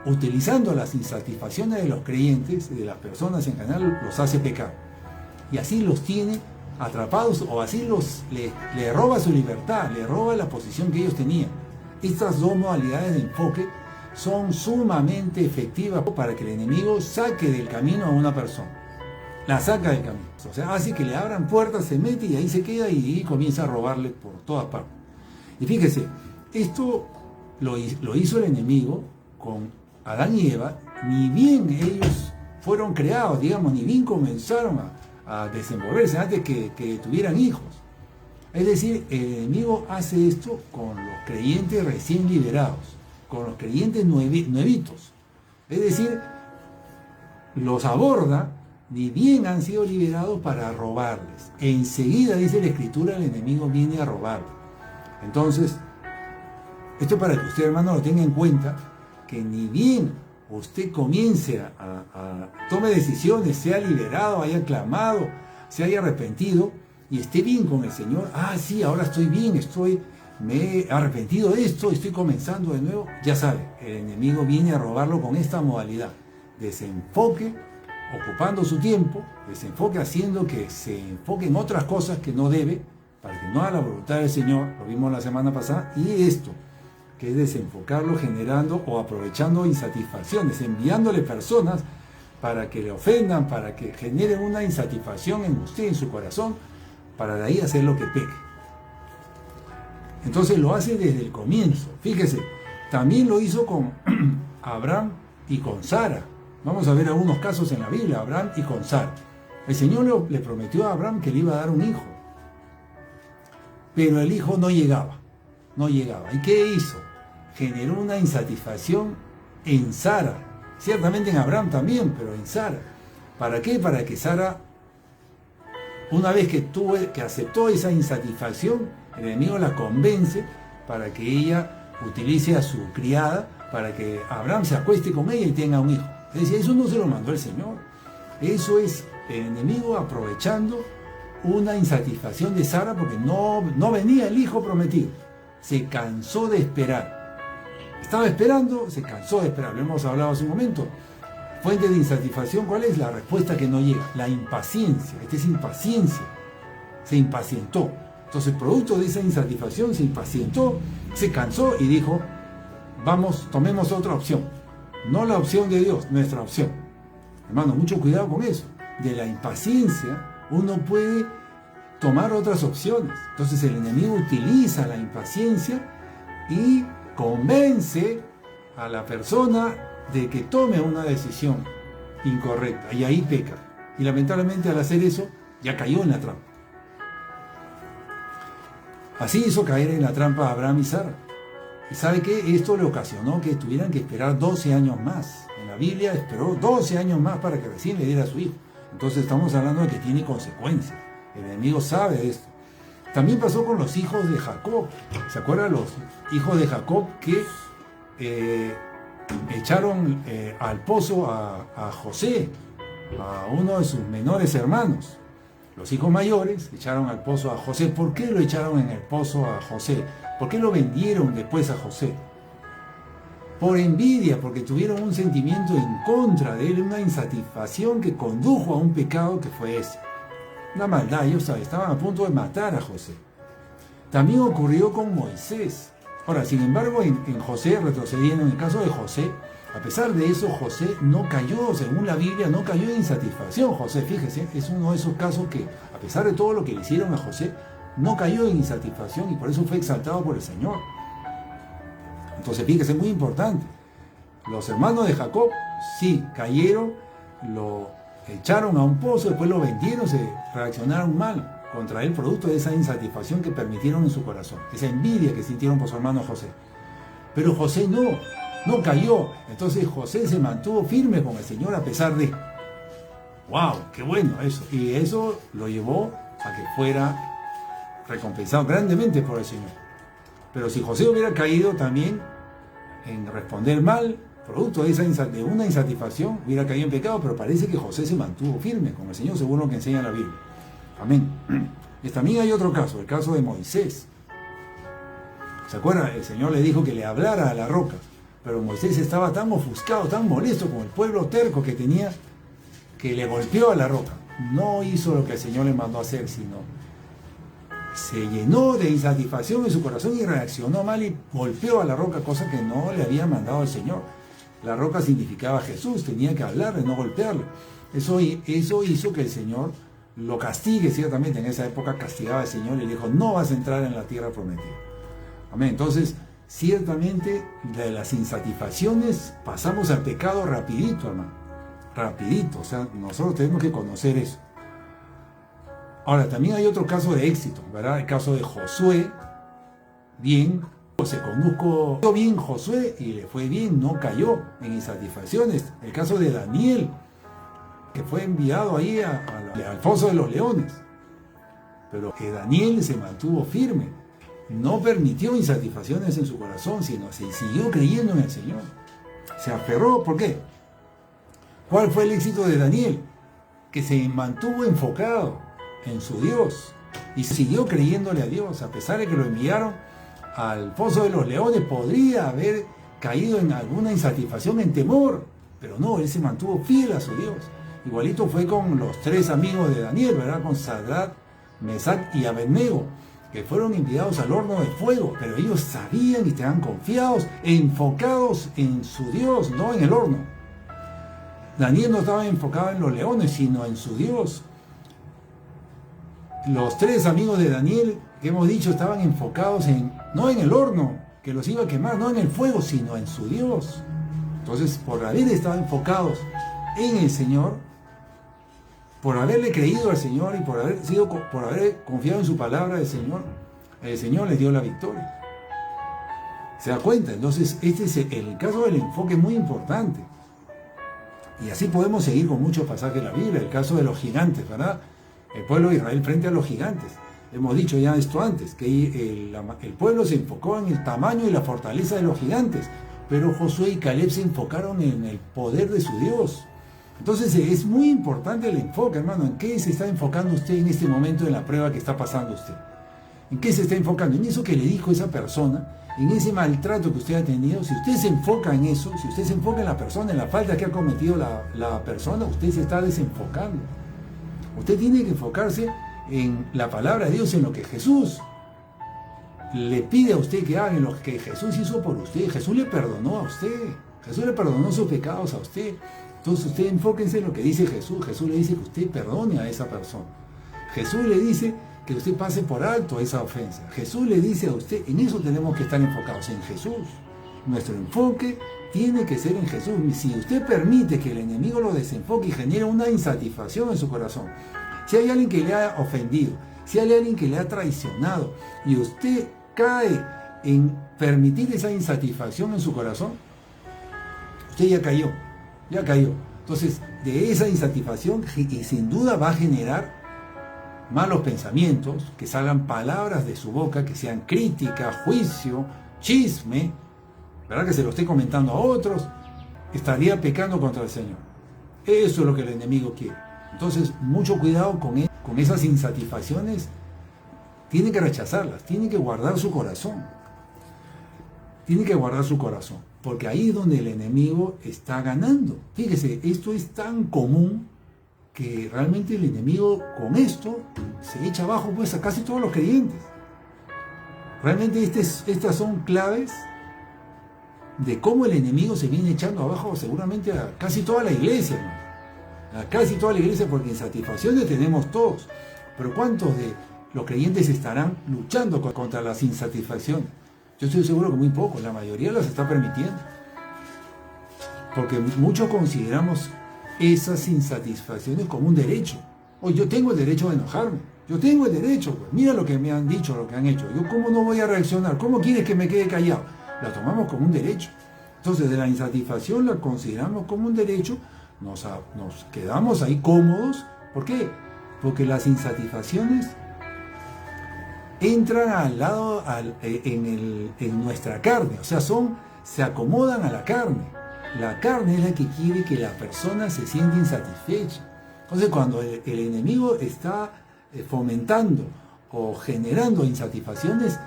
utilizando las insatisfacciones de los creyentes, de las personas en general, los hace pecar. Y así los tiene atrapados, o así le roba su libertad, le roba la posición que ellos tenían. Estas dos modalidades de enfoque son sumamente efectivas para que el enemigo saque del camino a una persona. La saca del camino. O sea, hace que le abran puertas, se mete y ahí se queda y comienza a robarle por todas partes. Y fíjese, esto lo hizo el enemigo con Adán y Eva, ni bien ellos fueron creados, digamos, ni bien comenzaron a desenvolverse antes que tuvieran hijos. Es decir, el enemigo hace esto con los creyentes recién liberados, con los creyentes nuevitos. Es decir, los aborda, ni bien han sido liberados, para robarles. Enseguida, dice la Escritura, el enemigo viene a robarles. Entonces, esto para que usted, hermano, lo tenga en cuenta, que ni bien usted comience tome decisiones, sea liberado, haya clamado, se haya arrepentido y esté bien con el Señor, sí, ahora estoy bien, me he arrepentido de esto, estoy comenzando de nuevo, ya sabe, el enemigo viene a robarlo con esta modalidad: desenfoque, ocupando su tiempo, desenfoque haciendo que se enfoque en otras cosas que no debe, para que no haga la voluntad del Señor, lo vimos la semana pasada, y esto, que es desenfocarlo generando o aprovechando insatisfacciones, enviándole personas para que le ofendan, para que generen una insatisfacción en usted, en su corazón, para de ahí hacer lo que peque. Entonces lo hace desde el comienzo. Fíjese, también lo hizo con Abraham y con Sara. Vamos a ver algunos casos en la Biblia, Abraham y con Sara. El Señor le prometió a Abraham que le iba a dar un hijo, pero el hijo no llegaba. ¿Y qué hizo? Generó una insatisfacción en Sara, ciertamente en Abraham también, pero en Sara. ¿Para qué? Para que Sara, una vez que aceptó esa insatisfacción, el enemigo la convence para que ella utilice a su criada para que Abraham se acueste con ella y tenga un hijo. Es decir, eso no se lo mandó el Señor. Eso es el enemigo aprovechando una insatisfacción de Sara porque no venía el hijo prometido. Se cansó de esperar. Estaba esperando, se cansó de esperar. Lo hemos hablado hace un momento. Fuente de insatisfacción, ¿cuál es? La respuesta que no llega. La impaciencia. Esta es impaciencia. Se impacientó. Entonces, producto de esa insatisfacción, se impacientó, se cansó y dijo, vamos, tomemos otra opción. No la opción de Dios, nuestra opción. Hermano, mucho cuidado con eso. De la impaciencia, uno puede tomar otras opciones. Entonces, el enemigo utiliza la impaciencia y convence a la persona de que tome una decisión incorrecta. Y ahí peca. Y lamentablemente, al hacer eso, ya cayó en la trampa. Así hizo caer en la trampa a Abraham y Sara. ¿Y sabe qué? Esto le ocasionó que tuvieran que esperar 12 años más. En la Biblia esperó 12 años más para que recién le diera a su hijo. Entonces estamos hablando de que tiene consecuencias. El enemigo sabe de esto. También pasó con los hijos de Jacob. ¿Se acuerdan los hijos de Jacob que echaron al pozo a José, a uno de sus menores hermanos? Los hijos mayores echaron al pozo a José. ¿Por qué lo echaron en el pozo a José? ¿Por qué lo vendieron después a José? Por envidia, porque tuvieron un sentimiento en contra de él, una insatisfacción que condujo a un pecado que fue ese. Una maldad, ellos estaban a punto de matar a José. También ocurrió con Moisés. Ahora, sin embargo, en José, retrocediendo en el caso de José, a pesar de eso, José no cayó, según la Biblia, no cayó en insatisfacción. José, fíjese, es uno de esos casos que, a pesar de todo lo que le hicieron a José, no cayó en insatisfacción y por eso fue exaltado por el Señor. Entonces, fíjese, muy importante. Los hermanos de Jacob, sí, cayeron, lo echaron a un pozo, después lo vendieron, se reaccionaron mal contra él, producto de esa insatisfacción que permitieron en su corazón, esa envidia que sintieron por su hermano José. Pero José no cayó. Entonces José se mantuvo firme con el Señor a pesar de... ¡Wow! ¡Qué bueno eso! Y eso lo llevó a que fuera recompensado grandemente por el Señor. Pero si José hubiera caído también en responder mal, producto de una insatisfacción, hubiera caído en pecado, pero parece que José se mantuvo firme con el Señor, según lo que enseña la Biblia. Amén. Y también hay otro caso, el caso de Moisés. ¿Se acuerdan? El Señor le dijo que le hablara a la roca, pero Moisés estaba tan ofuscado, tan molesto con el pueblo terco que tenía, que le golpeó a la roca. No hizo lo que el Señor le mandó a hacer, sino se llenó de insatisfacción en su corazón y reaccionó mal y golpeó a la roca, cosa que no le había mandado el Señor. La roca significaba Jesús, tenía que hablarle, no golpearle. Eso hizo que el Señor lo castigue, ciertamente. En esa época castigaba al Señor y le dijo, no vas a entrar en la tierra prometida. Amén. Entonces, ciertamente, de las insatisfacciones pasamos al pecado rapidito, hermano. Rapidito. O sea, nosotros tenemos que conocer eso. Ahora, también hay otro caso de éxito, ¿verdad? El caso de Josué. Bien, se condujo bien Josué y le fue bien, no cayó en insatisfacciones. El caso de Daniel, que fue enviado ahí al foso de los leones. Pero que Daniel se mantuvo firme. No permitió insatisfacciones en su corazón, sino se siguió creyendo en el Señor. Se aferró, ¿por qué? ¿Cuál fue el éxito de Daniel? Que se mantuvo enfocado en su Dios y siguió creyéndole a Dios, a pesar de que lo enviaron al foso de los leones. Podría haber caído en alguna insatisfacción, en temor, pero no, él se mantuvo fiel a su Dios. Igualito fue con los tres amigos de Daniel, ¿verdad? Con Sadrach, Mesach y Abednego, que fueron enviados al horno de fuego, pero ellos sabían y estaban confiados, enfocados en su Dios, no en el horno. Daniel no estaba enfocado en los leones, sino en su Dios. Los 3 amigos de Daniel, que hemos dicho, estaban enfocados no en el horno, que los iba a quemar, no en el fuego, sino en su Dios. Entonces, por haber estado enfocados en el Señor, por haberle creído al Señor y por haber confiado en su palabra del Señor, el Señor les dio la victoria. ¿Se da cuenta? Entonces, este es el caso del enfoque muy importante. Y así podemos seguir con muchos pasajes de la Biblia. El caso de los gigantes, ¿verdad? El pueblo de Israel frente a los gigantes. Hemos dicho ya esto antes, que el pueblo se enfocó en el tamaño y la fortaleza de los gigantes, pero Josué y Caleb se enfocaron en el poder de su Dios. Entonces es muy importante el enfoque, hermano. ¿En qué se está enfocando usted en este momento de la prueba que está pasando usted? ¿En qué se está enfocando? En eso que le dijo esa persona, en ese maltrato que usted ha tenido. Si usted se enfoca en eso, si usted se enfoca en la persona, en la falta que ha cometido la persona, usted se está desenfocando. Usted tiene que enfocarse en la palabra de Dios, en lo que Jesús le pide a usted que haga, en lo que Jesús hizo por usted. Jesús le perdonó a usted, Jesús le perdonó sus pecados a usted. Entonces usted enfóquense en lo que dice Jesús. Jesús le dice que usted perdone a esa persona. Jesús le dice que usted pase por alto esa ofensa. Jesús le dice a usted, en eso tenemos que estar enfocados, en Jesús. Nuestro enfoque tiene que ser en Jesús. Y si usted permite que el enemigo lo desenfoque y genere una insatisfacción en su corazón, si hay alguien que le ha ofendido, si hay alguien que le ha traicionado y usted cae en permitir esa insatisfacción en su corazón, usted ya cayó. Entonces, de esa insatisfacción, y sin duda va a generar malos pensamientos, que salgan palabras de su boca, que sean crítica, juicio, chisme, ¿verdad? Que se lo esté comentando a otros, estaría pecando contra el Señor. Eso es lo que el enemigo quiere. Entonces, mucho cuidado con esas insatisfacciones. Tiene que rechazarlas, tiene que guardar su corazón. Porque ahí es donde el enemigo está ganando. Fíjese, esto es tan común que realmente el enemigo con esto se echa abajo pues a casi todos los creyentes. Realmente estas son claves de cómo el enemigo se viene echando abajo seguramente a casi toda la iglesia, ¿no? A casi toda la iglesia, porque insatisfacciones tenemos todos. Pero ¿cuántos de los creyentes estarán luchando contra las insatisfacciones? Yo estoy seguro que muy pocos, la mayoría las está permitiendo. Porque muchos consideramos esas insatisfacciones como un derecho. O yo tengo el derecho de enojarme. Yo tengo el derecho. Pues. Mira lo que me han dicho, lo que han hecho. Yo cómo no voy a reaccionar. ¿Cómo quieres que me quede callado? La tomamos como un derecho. Entonces de la insatisfacción la consideramos como un derecho. Nos quedamos ahí cómodos. ¿Por qué? Porque las insatisfacciones entran al lado en nuestra carne. O sea, se acomodan a la carne. La carne es la que quiere que la persona se sienta insatisfecha. Entonces, cuando el enemigo está fomentando o generando insatisfacciones,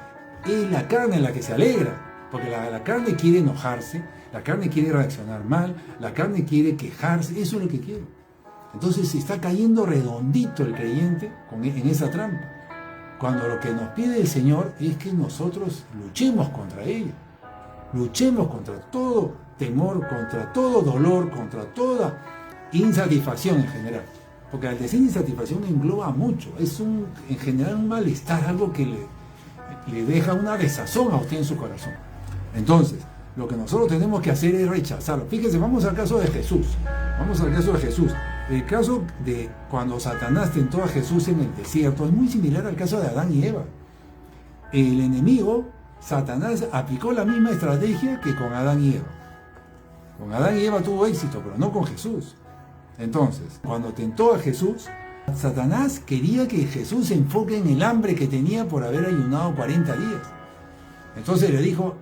es la carne la que se alegra. Porque la carne quiere enojarse, la carne quiere reaccionar mal, la carne quiere quejarse, eso es lo que quiere. Entonces, está cayendo redondito el creyente en esa trampa. Cuando lo que nos pide el Señor es que nosotros luchemos contra ella. Luchemos contra todo temor, contra todo dolor, contra toda insatisfacción en general. Porque al decir insatisfacción engloba mucho. Es en general un malestar, algo que le deja una desazón a usted en su corazón. Entonces, lo que nosotros tenemos que hacer es rechazarlo. Fíjense, vamos al caso de Jesús. El caso de cuando Satanás tentó a Jesús en el desierto es muy similar al caso de Adán y Eva. El enemigo, Satanás, aplicó la misma estrategia que con Adán y Eva. Con Adán y Eva tuvo éxito, pero no con Jesús. Entonces, cuando tentó a Jesús, Satanás quería que Jesús se enfoque en el hambre que tenía por haber ayunado 40 días. Entonces le dijo,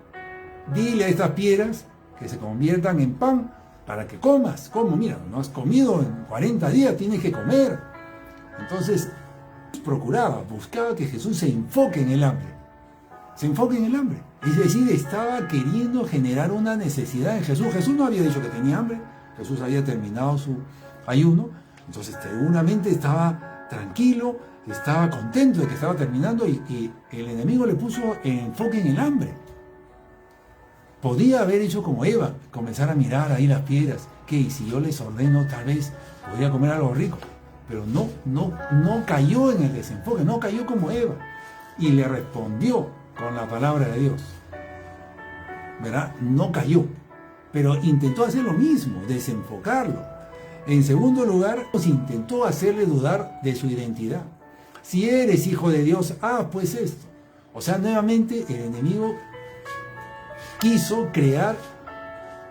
dile a estas piedras que se conviertan en pan para que comas. ¿Cómo? Mira, no has comido en 40 días, tienes que comer. Entonces, buscaba que Jesús se enfoque en el hambre. Es decir, estaba queriendo generar una necesidad en Jesús. Jesús no había dicho que tenía hambre. Jesús había terminado su ayuno. Entonces, seguramente estaba tranquilo, estaba contento de que estaba terminando y el enemigo le puso el enfoque en el hambre. Podía haber hecho como Eva, comenzar a mirar ahí las piedras. ¿qué? Si yo les ordeno, tal vez podría comer algo rico. Pero no cayó en el desenfoque, no cayó como Eva. Y le respondió con la palabra de Dios. ¿Verdad? No cayó. Pero intentó hacer lo mismo, desenfocarlo. En segundo lugar, intentó hacerle dudar de su identidad. Si eres hijo de Dios, pues esto. O sea, nuevamente el enemigo quiso crear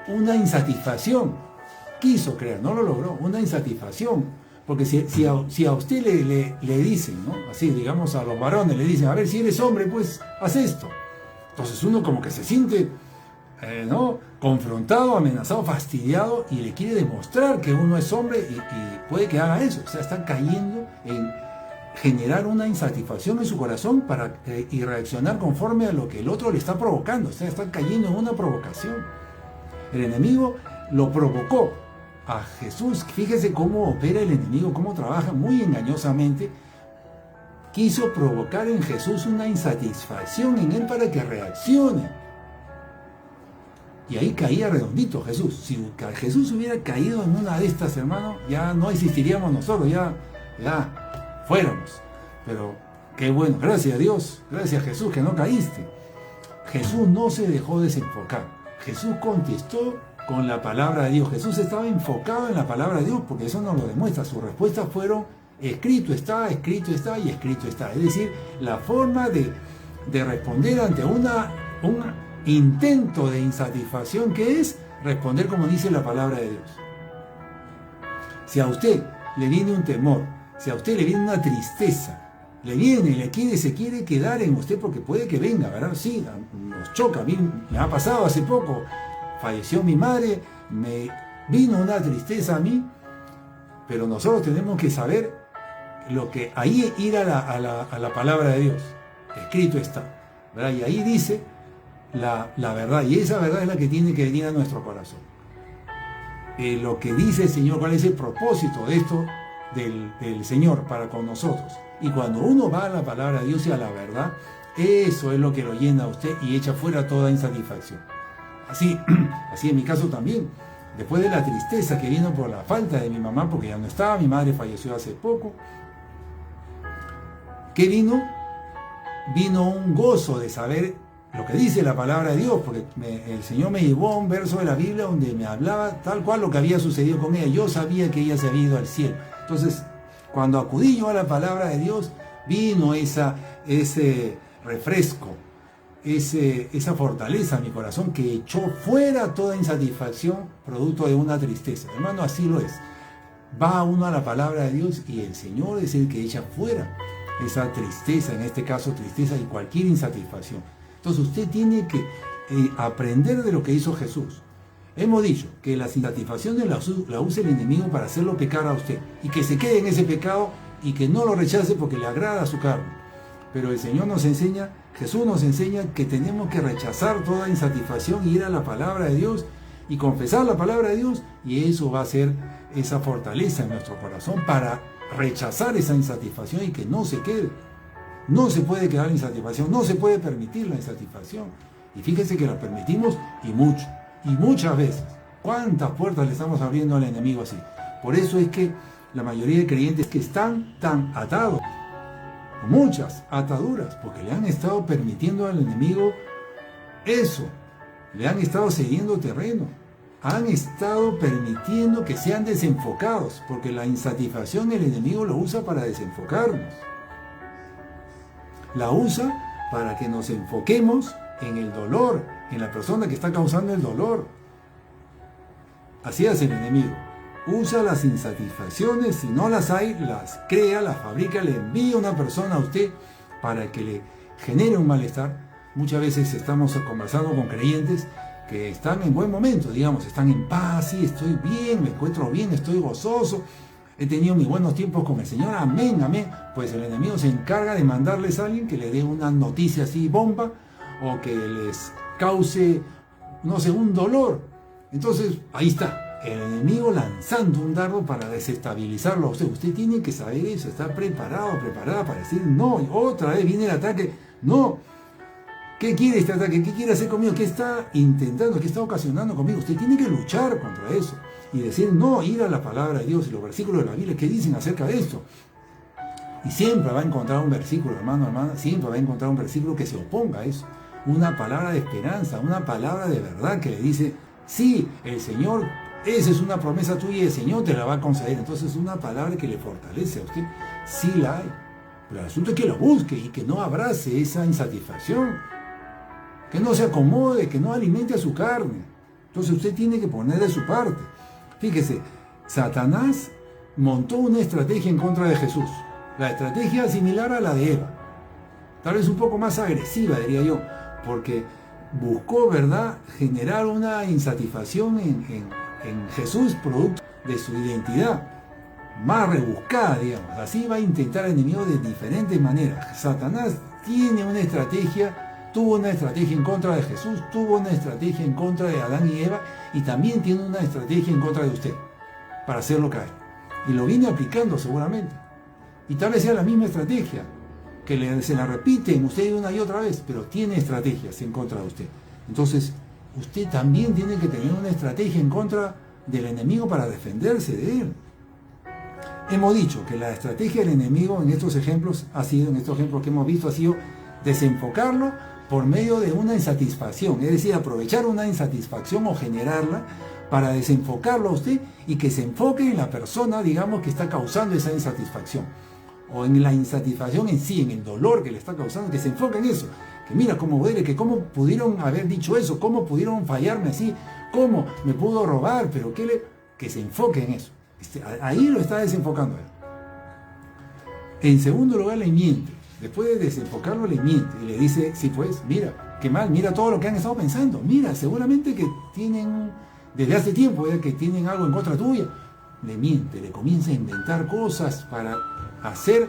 una insatisfacción. No lo logró, una insatisfacción. Porque si a usted le dicen, ¿no? Así, digamos, a los varones le dicen, a ver, si eres hombre, pues haz esto. Entonces uno como que se siente, ¿no? Confrontado, amenazado, fastidiado, y le quiere demostrar que uno es hombre y puede que haga eso. O sea, está cayendo en generar una insatisfacción en su corazón y reaccionar conforme a lo que el otro le está provocando. O sea, está cayendo en una provocación. El enemigo lo provocó a Jesús. Fíjese cómo opera el enemigo, cómo trabaja muy engañosamente. Quiso provocar en Jesús una insatisfacción en él para que reaccione. Y ahí caía redondito Jesús. Si Jesús hubiera caído en una de estas, hermano, ya no existiríamos nosotros, ya fuéramos. Pero qué bueno, gracias a Dios, gracias a Jesús que no caíste. Jesús no se dejó desenfocar. Jesús contestó con la palabra de Dios. Jesús estaba enfocado en la palabra de Dios, porque eso nos lo demuestra. Sus respuestas fueron: escrito está y escrito está. Es decir, la forma de responder ante un intento de insatisfacción, que es responder como dice la palabra de Dios. Si a usted le viene un temor, si a usted le viene una tristeza, se quiere quedar en usted, porque puede que venga, ¿verdad? Sí, nos choca. A mí me ha pasado hace poco. Falleció mi madre, me vino una tristeza a mí, pero nosotros tenemos que saber lo que ahí ir a la palabra de Dios. Escrito está, ¿verdad? Y ahí dice la verdad, y esa verdad es la que tiene que venir a nuestro corazón. Lo que dice el Señor, cuál es el propósito de esto del Señor para con nosotros. Y cuando uno va a la palabra de Dios y a la verdad, eso es lo que lo llena a usted y echa fuera toda insatisfacción. Así en mi caso también, después de la tristeza que vino por la falta de mi mamá, porque ya no estaba, mi madre falleció hace poco, ¿qué vino? Vino un gozo de saber lo que dice la palabra de Dios, porque el Señor me llevó a un verso de la Biblia donde me hablaba tal cual lo que había sucedido con ella. Yo sabía que ella se había ido al cielo. Entonces, cuando acudí yo a la palabra de Dios, vino ese refresco, esa fortaleza en mi corazón que echó fuera toda insatisfacción producto de una tristeza. Hermano, así lo es. Va uno a la palabra de Dios y el Señor es el que echa fuera esa tristeza, en este caso tristeza y cualquier insatisfacción. Entonces usted tiene que aprender de lo que hizo Jesús. Hemos dicho que las insatisfacciones la usa el enemigo para hacerlo pecar a usted y que se quede en ese pecado y que no lo rechace porque le agrada a su carne. Pero el Señor nos enseña, Jesús nos enseña que tenemos que rechazar toda insatisfacción y ir a la palabra de Dios y confesar la palabra de Dios, y eso va a ser esa fortaleza en nuestro corazón para rechazar esa insatisfacción y que no se quede. No se puede quedar la insatisfacción, no se puede permitir la insatisfacción. Y fíjense que la permitimos y mucho, y muchas veces. ¿Cuántas puertas le estamos abriendo al enemigo así? Por eso es que la mayoría de creyentes que están tan atados, muchas ataduras, porque le han estado permitiendo al enemigo eso, le han estado cediendo terreno, han estado permitiendo que sean desenfocados, porque la insatisfacción el enemigo lo usa para desenfocarnos. La usa para que nos enfoquemos en el dolor, en la persona que está causando el dolor. Así hace el enemigo. Usa las insatisfacciones, si no las hay, las crea, las fabrica, le envía a una persona a usted para que le genere un malestar. Muchas veces estamos conversando con creyentes que están en buen momento, digamos, están en paz, sí, estoy bien, me encuentro bien, estoy gozoso, he tenido mis buenos tiempos con el Señor, amén, amén. Pues el enemigo se encarga de mandarles a alguien que le dé una noticia así bomba o que les cause, no sé, un dolor. Entonces, ahí está. El enemigo lanzando un dardo para desestabilizarlo a usted. Usted tiene que saber eso, estar preparado, preparada para decir no. Otra vez viene el ataque. No. ¿Qué quiere este ataque? ¿Qué quiere hacer conmigo? ¿Qué está intentando? ¿Qué está ocasionando conmigo? Usted tiene que luchar contra eso. y decir no, ir a la palabra de Dios y los versículos de la Biblia que dicen acerca de esto. Y siempre va a encontrar un versículo, hermano, hermana, siempre va a encontrar un versículo que se oponga a eso. Una palabra de esperanza, una palabra de verdad que le dice, sí, el Señor, esa es una promesa tuya y el Señor te la va a conceder. Entonces es una palabra que le fortalece a usted, sí la hay. Pero el asunto es que lo busque y que no abrace esa insatisfacción, que no se acomode, que no alimente a su carne. Entonces usted tiene que poner de su parte. Fíjese, Satanás montó una estrategia en contra de Jesús. La estrategia similar a la de Eva, tal vez un poco más agresiva, diría yo, porque buscó, ¿verdad?, generar una insatisfacción en Jesús, producto de su identidad, más rebuscada, digamos. Así va a intentar al enemigo de diferentes maneras. Satanás tiene una estrategia, tuvo una estrategia en contra de Jesús, tuvo una estrategia en contra de Adán y Eva, y también tiene una estrategia en contra de usted, para hacerlo caer. Y lo viene aplicando seguramente. Y tal vez sea la misma estrategia, que se la repiten usted una y otra vez, pero tiene estrategias en contra de usted. Entonces, usted también tiene que tener una estrategia en contra del enemigo para defenderse de él. Hemos dicho que la estrategia del enemigo en estos ejemplos en estos ejemplos que hemos visto, ha sido desenfocarlo por medio de una insatisfacción, es decir, aprovechar una insatisfacción o generarla para desenfocarlo a usted y que se enfoque en la persona, digamos, que está causando esa insatisfacción, o en la insatisfacción en sí, en el dolor que le está causando, que se enfoque en eso, que mira cómo duele, que cómo pudieron haber dicho eso, cómo pudieron fallarme así, cómo me pudo robar, pero que se enfoque en eso. Ahí lo está desenfocando él. En segundo lugar, le miente. Después de desenfocarlo, le miente y le dice, sí pues, mira, qué mal, mira todo lo que han estado pensando, mira, seguramente que tienen, desde hace tiempo, que tienen algo en contra tuya. Le miente, le comienza a inventar cosas para hacer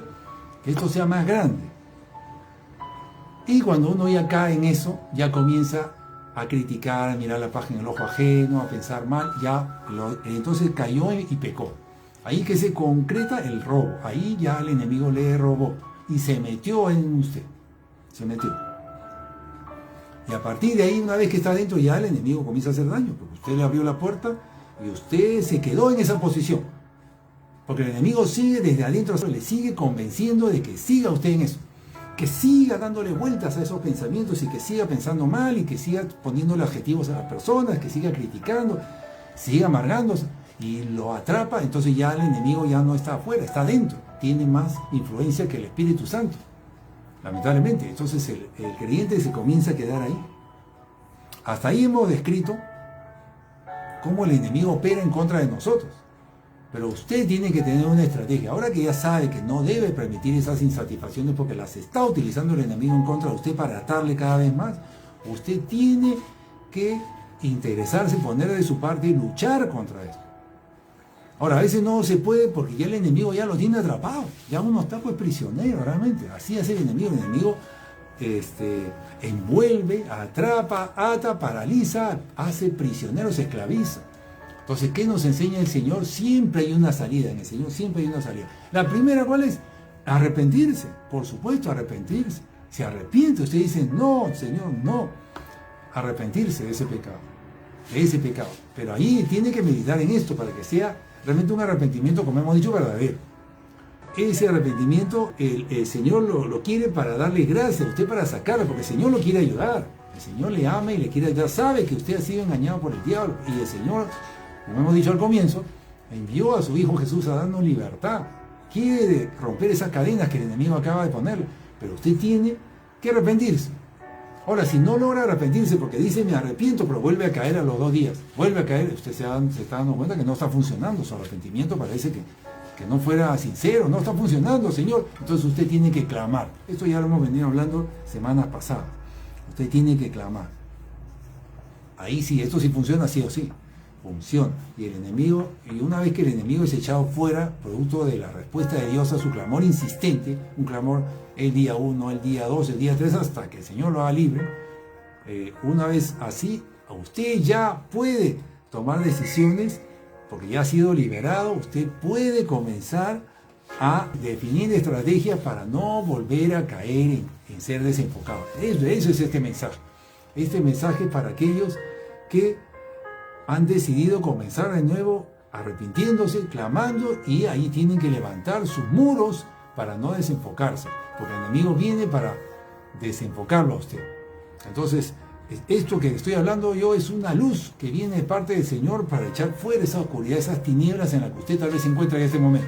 que esto sea más grande. Y cuando uno ya cae en eso, ya comienza a criticar, a mirar la página en el ojo ajeno, a pensar mal, entonces cayó y pecó. Ahí que se concreta el robo, ahí ya el enemigo le robó y se metió en usted, se metió. Y a partir de ahí, una vez que está dentro, ya el enemigo comienza a hacer daño, porque usted le abrió la puerta y usted se quedó en esa posición. Porque el enemigo sigue desde adentro, le sigue convenciendo de que siga usted en eso, que siga dándole vueltas a esos pensamientos y que siga pensando mal y que siga poniéndole adjetivos a las personas, que siga criticando, siga amargándose y lo atrapa. Entonces ya el enemigo ya no está afuera, está adentro, tiene más influencia que el Espíritu Santo, lamentablemente. Entonces el creyente se comienza a quedar ahí. Hasta ahí hemos descrito cómo el enemigo opera en contra de nosotros. Pero usted tiene que tener una estrategia. Ahora que ya sabe que no debe permitir esas insatisfacciones porque las está utilizando el enemigo en contra de usted para atarle cada vez más, usted tiene que interesarse, poner de su parte y luchar contra esto. Ahora, a veces no se puede porque ya el enemigo ya lo tiene atrapado. Ya uno está pues prisionero realmente. Así hace el enemigo. El enemigo envuelve, atrapa, ata, paraliza, hace prisionero, se esclaviza. Entonces, ¿qué nos enseña el Señor? Siempre hay una salida en el Señor, siempre hay una salida. La primera, ¿cuál es? Arrepentirse, por supuesto, arrepentirse. Se arrepiente, usted dice, no, Señor, no. Arrepentirse de ese pecado. Pero ahí tiene que meditar en esto para que sea realmente un arrepentimiento, como hemos dicho, verdadero. Ese arrepentimiento, el Señor lo quiere para darle gracias a usted, para sacarlo, porque el Señor lo quiere ayudar. El Señor le ama y le quiere ayudar. Sabe que usted ha sido engañado por el diablo y el Señor, como hemos dicho al comienzo, envió a su Hijo Jesús a darnos libertad. Quiere romper esas cadenas que el enemigo acaba de ponerle, pero usted tiene que arrepentirse. Ahora, si no logra arrepentirse porque dice me arrepiento, pero vuelve a caer a los 2 días, vuelve a caer, usted se está dando cuenta que no está funcionando, su arrepentimiento parece que no fuera sincero, no está funcionando, Señor. Entonces usted tiene que clamar. Esto ya lo hemos venido hablando semanas pasadas. Usted tiene que clamar. Ahí sí, esto sí funciona, sí o sí. Funciona. Y el enemigo, y una vez que el enemigo es echado fuera, producto de la respuesta de Dios a su clamor insistente, un clamor el día 1, el día 2, el día 3, hasta que el Señor lo haga libre, una vez así, usted ya puede tomar decisiones, porque ya ha sido liberado, usted puede comenzar a definir estrategias para no volver a caer en ser desenfocado. Eso es este mensaje. Este mensaje para aquellos que han decidido comenzar de nuevo arrepintiéndose, clamando, y ahí tienen que levantar sus muros para no desenfocarse, porque el enemigo viene para desenfocarlo a usted. Entonces, esto que estoy hablando yo es una luz que viene de parte del Señor para echar fuera esa oscuridad, esas tinieblas en las que usted tal vez se encuentra en este momento.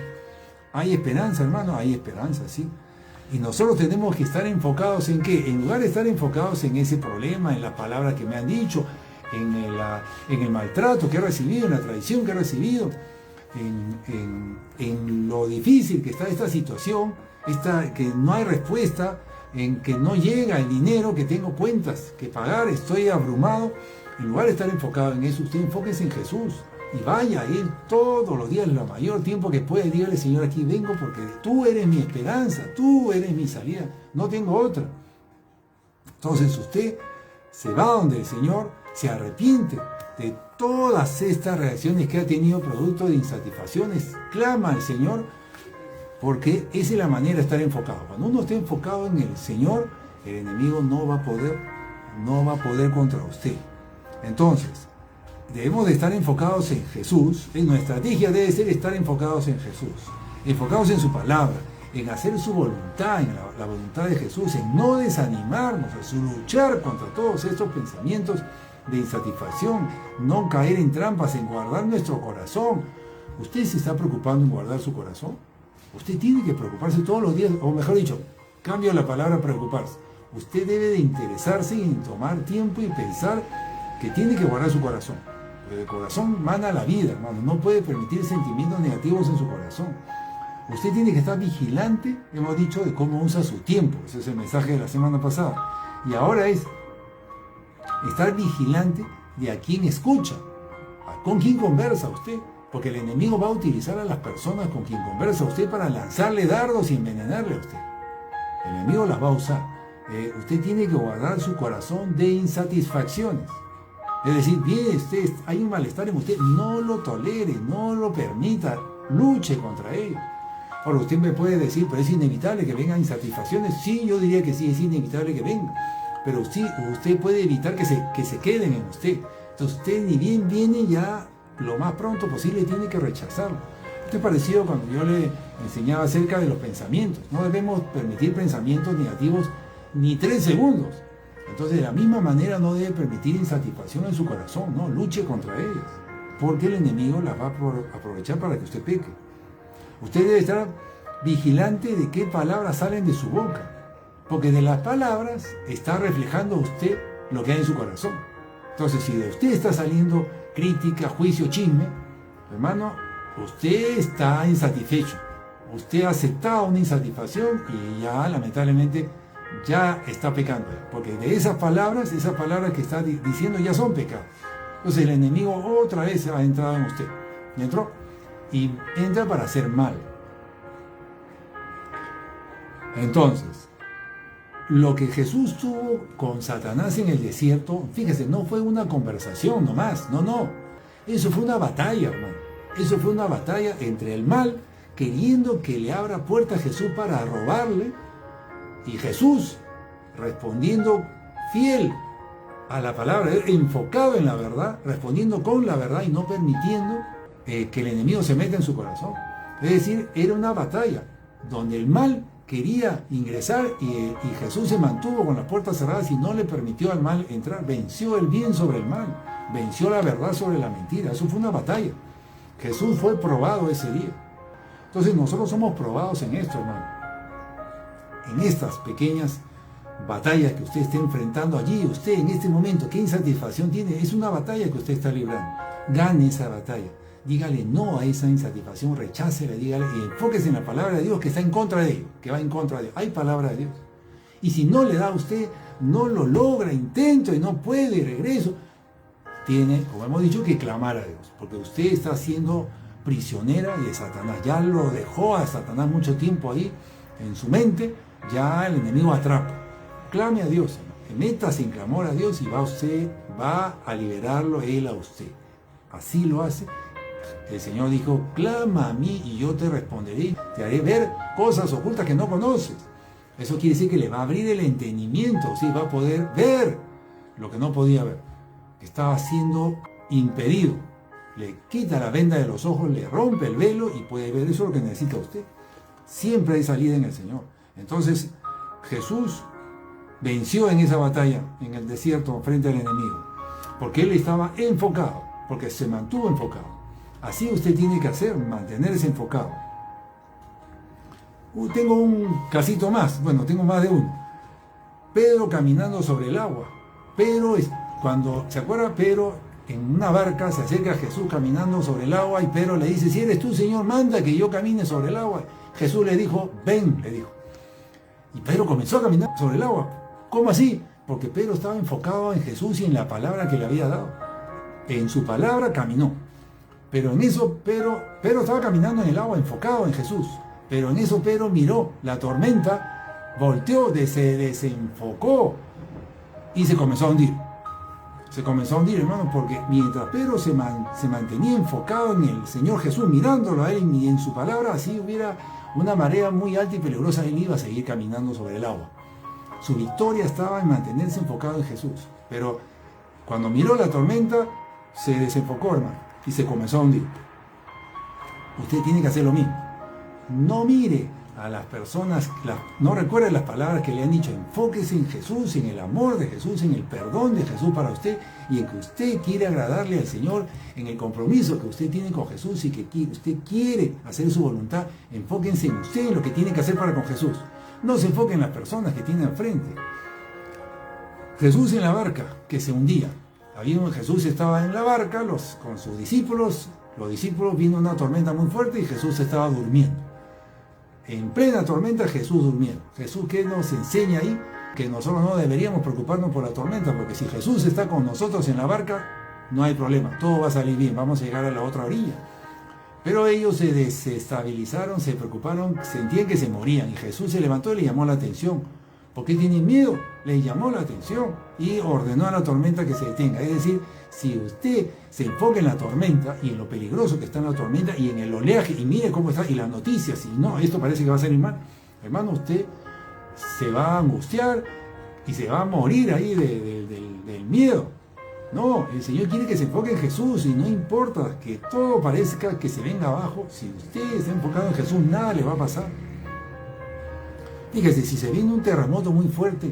Hay esperanza, hermano, hay esperanza, sí. Y nosotros tenemos que estar enfocados en ¿qué? En lugar de estar enfocados en ese problema, en las palabras que me han dicho, en el maltrato que he recibido, en la traición que he recibido, en lo difícil que está esta situación, que no hay respuesta, en que no llega el dinero, que tengo cuentas que pagar, estoy abrumado. En lugar de estar enfocado en eso, usted enfóquese en Jesús y vaya a Él todos los días, lo mayor tiempo que pueda. Dígale: Señor, aquí vengo porque tú eres mi esperanza, tú eres mi salida, no tengo otra. Entonces usted se va donde el Señor, se arrepiente de todas estas reacciones que ha tenido producto de insatisfacciones, clama al Señor, porque esa es la manera de estar enfocado. Cuando uno está enfocado en el Señor, el enemigo no va a poder contra usted. Entonces, debemos de estar enfocados en Jesús. Nuestra estrategia debe ser estar enfocados en Jesús, enfocados en su palabra, en hacer su voluntad, en la voluntad de Jesús, en no desanimarnos, en luchar contra todos estos pensamientos de insatisfacción, no caer en trampas, en guardar nuestro corazón. ¿Usted se está preocupando en guardar su corazón? Usted tiene que preocuparse todos los días, o mejor dicho, cambio la palabra preocuparse. Usted debe de interesarse en tomar tiempo y pensar que tiene que guardar su corazón. Porque el corazón mana la vida, hermano. No puede permitir sentimientos negativos en su corazón. Usted tiene que estar vigilante, hemos dicho, de cómo usa su tiempo. Ese es el mensaje de la semana pasada. Y ahora es estar vigilante de a quién escucha, con quién conversa usted. Porque el enemigo va a utilizar a las personas con quien conversa usted para lanzarle dardos y envenenarle a usted. El enemigo las va a usar. Usted tiene que guardar su corazón de insatisfacciones. Es decir, bien, hay un malestar en usted, no lo tolere, no lo permita, luche contra ello. Ahora usted me puede decir: pero es inevitable que vengan insatisfacciones. Sí, yo diría que sí, es inevitable que vengan. Pero usted puede evitar que se queden en usted. Entonces usted, ni bien viene, ya lo más pronto posible tiene que rechazarlo. Esto es parecido cuando yo le enseñaba acerca de los pensamientos. No debemos permitir pensamientos negativos ni 3 segundos. Entonces, de la misma manera, no debe permitir insatisfacción en su corazón, no, luche contra ellas, porque el enemigo las va a aprovechar para que usted peque. Usted debe estar vigilante de qué palabras salen de su boca, porque de las palabras está reflejando usted lo que hay en su corazón. Entonces, si de usted está saliendo crítica, juicio, chisme, hermano, usted está insatisfecho. Usted ha aceptado una insatisfacción y ya, lamentablemente, ya está pecando. Porque de esas palabras que está diciendo ya son pecados. Entonces el enemigo otra vez ha entrado en usted. Entró y entra para hacer mal. Entonces, lo que Jesús tuvo con Satanás en el desierto, fíjese, no fue una conversación nomás, no. Eso fue una batalla, hermano. Eso fue una batalla entre el mal, queriendo que le abra puerta a Jesús para robarle, y Jesús respondiendo fiel a la palabra, enfocado en la verdad, respondiendo con la verdad y no permitiendo que el enemigo se meta en su corazón. Es decir, era una batalla donde el mal quería ingresar y Jesús se mantuvo con las puertas cerradas y no le permitió al mal entrar. Venció el bien sobre el mal, venció la verdad sobre la mentira. Eso fue una batalla. Jesús fue probado ese día. Entonces nosotros somos probados en esto, hermano. En estas pequeñas batallas que usted esté enfrentando allí, usted en este momento, ¿qué insatisfacción tiene? Es una batalla que usted está librando. Gane esa batalla. Dígale no a esa insatisfacción, rechácela, dígale y enfóquese en la palabra de Dios que está en contra de ello, que va en contra de Dios. Hay palabra de Dios. Y si no le da a usted, no lo logra, intento y no puede, regreso, tiene, como hemos dicho, que clamar a Dios, porque usted está siendo prisionera de Satanás. Ya lo dejó a Satanás mucho tiempo ahí en su mente, ya el enemigo atrapa. Clame a Dios, métase en clamor a Dios y va a liberarlo él a usted. Así lo hace. El Señor dijo: clama a mí y yo te responderé, te haré ver cosas ocultas que no conoces. Eso quiere decir que le va a abrir el entendimiento, ¿sí? Va a poder ver lo que no podía ver. Estaba siendo impedido. Le quita la venda de los ojos, le rompe el velo y puede ver. Eso es lo que necesita usted. Siempre hay salida en el Señor. Entonces Jesús venció en esa batalla, en el desierto, frente al enemigo, porque Él estaba enfocado, porque se mantuvo enfocado. Así usted tiene que hacer, mantenerse enfocado. Tengo un casito más, bueno, tengo más de uno. Pedro caminando sobre el agua. Pedro, cuando se acuerda, Pedro en una barca se acerca a Jesús caminando sobre el agua y Pedro le dice: si eres tú, Señor, manda que yo camine sobre el agua. Jesús le dijo: ven, le dijo. Y Pedro comenzó a caminar sobre el agua. ¿Cómo así? Porque Pedro estaba enfocado en Jesús y en la palabra que le había dado. En su palabra caminó. Pero en eso Pedro estaba caminando en el agua, enfocado en Jesús. Pero en eso Pedro miró la tormenta, volteó, se desenfocó y se comenzó a hundir. Se comenzó a hundir, hermano, porque mientras Pedro se mantenía enfocado en el Señor Jesús, mirándolo a Él y en su palabra, así hubiera una marea muy alta y peligrosa, Él iba a seguir caminando sobre el agua. Su victoria estaba en mantenerse enfocado en Jesús. Pero cuando miró la tormenta, se desenfocó, hermano, y se comenzó a hundir. Usted tiene que hacer lo mismo. No mire a las personas, no recuerde las palabras que le han dicho. Enfóquese en Jesús, en el amor de Jesús, en el perdón de Jesús para usted y en que usted quiere agradarle al Señor, en el compromiso que usted tiene con Jesús y que usted quiere hacer su voluntad. Enfóquense en usted, en lo que tiene que hacer para con Jesús. No se enfoquen en las personas que tienen enfrente. Jesús en la barca que se hundía. Jesús estaba en la barca con sus discípulos. Los discípulos, vino una tormenta muy fuerte y Jesús estaba durmiendo. En plena tormenta Jesús durmiendo. Jesús, ¿qué nos enseña ahí? Que nosotros no deberíamos preocuparnos por la tormenta, porque si Jesús está con nosotros en la barca, no hay problema, todo va a salir bien, vamos a llegar a la otra orilla. Pero ellos se desestabilizaron, se preocuparon, sentían que se morían y Jesús se levantó y le llamó la atención. ¿Por qué tienen miedo? Le llamó la atención y ordenó a la tormenta que se detenga. Es decir, si usted se enfoca en la tormenta y en lo peligroso que está en la tormenta y en el oleaje y mire cómo está y las noticias, y no, esto parece que va a salir mal, hermano, usted se va a angustiar y se va a morir ahí del miedo. No, el Señor quiere que se enfoque en Jesús y no importa que todo parezca que se venga abajo. Si usted está enfocado en Jesús, nada le va a pasar. Fíjese, si se viene un terremoto muy fuerte,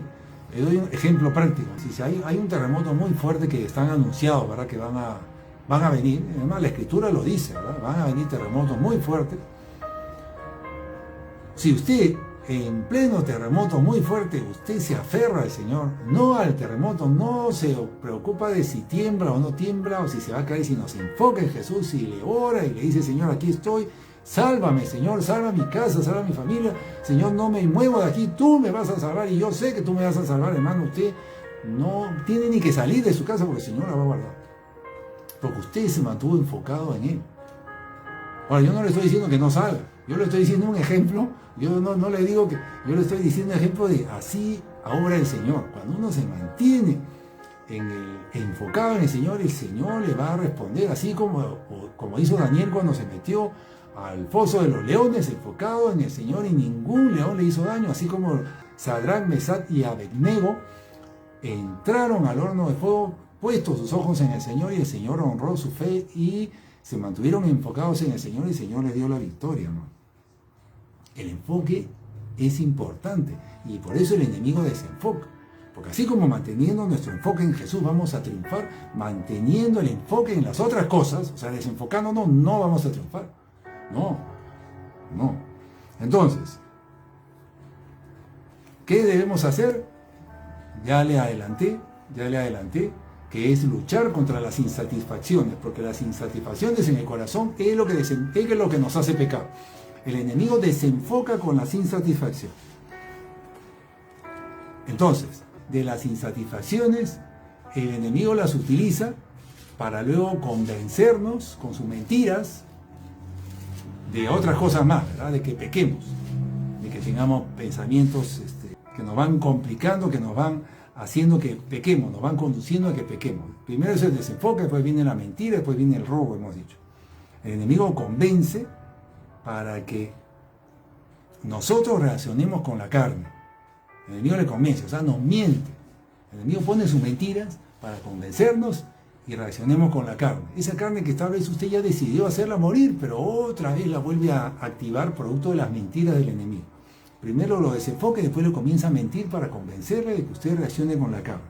le doy un ejemplo práctico. Si hay un terremoto muy fuerte que están anunciados, ¿verdad?, que van a venir, además la Escritura lo dice, ¿verdad?, van a venir terremotos muy fuertes. Si usted, en pleno terremoto muy fuerte, usted se aferra al Señor, no al terremoto, no se preocupa de si tiembla o no tiembla, o si se va a caer, sino se enfoca en Jesús y le ora y le dice: Señor, aquí estoy, sálvame, Señor, salva mi casa, salva mi familia, Señor, no me muevo de aquí, tú me vas a salvar y yo sé que tú me vas a salvar, hermano. Usted no tiene ni que salir de su casa porque el Señor la va a guardar, porque usted se mantuvo enfocado en Él. Ahora, yo no le estoy diciendo que no salga, yo le estoy diciendo un ejemplo, yo no le digo que, yo le estoy diciendo un ejemplo de así obra el Señor. Cuando uno se mantiene enfocado en el Señor le va a responder, así como hizo Daniel cuando se metió al foso de los leones, enfocado en el Señor, y ningún león le hizo daño, así como Sadrach, Mesach y Abednego entraron al horno de fuego, puestos sus ojos en el Señor, y el Señor honró su fe y se mantuvieron enfocados en el Señor y el Señor les dio la victoria, ¿no? El enfoque es importante y por eso el enemigo desenfoca, porque así como manteniendo nuestro enfoque en Jesús vamos a triunfar, manteniendo el enfoque en las otras cosas, o sea, desenfocándonos, no vamos a triunfar. No. Entonces, ¿qué debemos hacer? Ya le adelanté, que es luchar contra las insatisfacciones, porque las insatisfacciones en el corazón es lo que nos hace pecar. El enemigo desenfoca con las insatisfacciones. Entonces, de las insatisfacciones, el enemigo las utiliza para luego convencernos con sus mentiras de otras cosas más, ¿verdad?, de que pequemos, de que tengamos pensamientos que nos van complicando, que nos van haciendo que pequemos, nos van conduciendo a que pequemos. Primero es el desenfoque, después viene la mentira, después viene el robo, hemos dicho. El enemigo convence para que nosotros reaccionemos con la carne. El enemigo le convence, o sea, nos miente. El enemigo pone sus mentiras para convencernos y reaccionemos con la carne. Esa carne que tal vez usted ya decidió hacerla morir, pero otra vez la vuelve a activar producto de las mentiras del enemigo. Primero lo desenfoca y después le comienza a mentir para convencerle de que usted reaccione con la carne.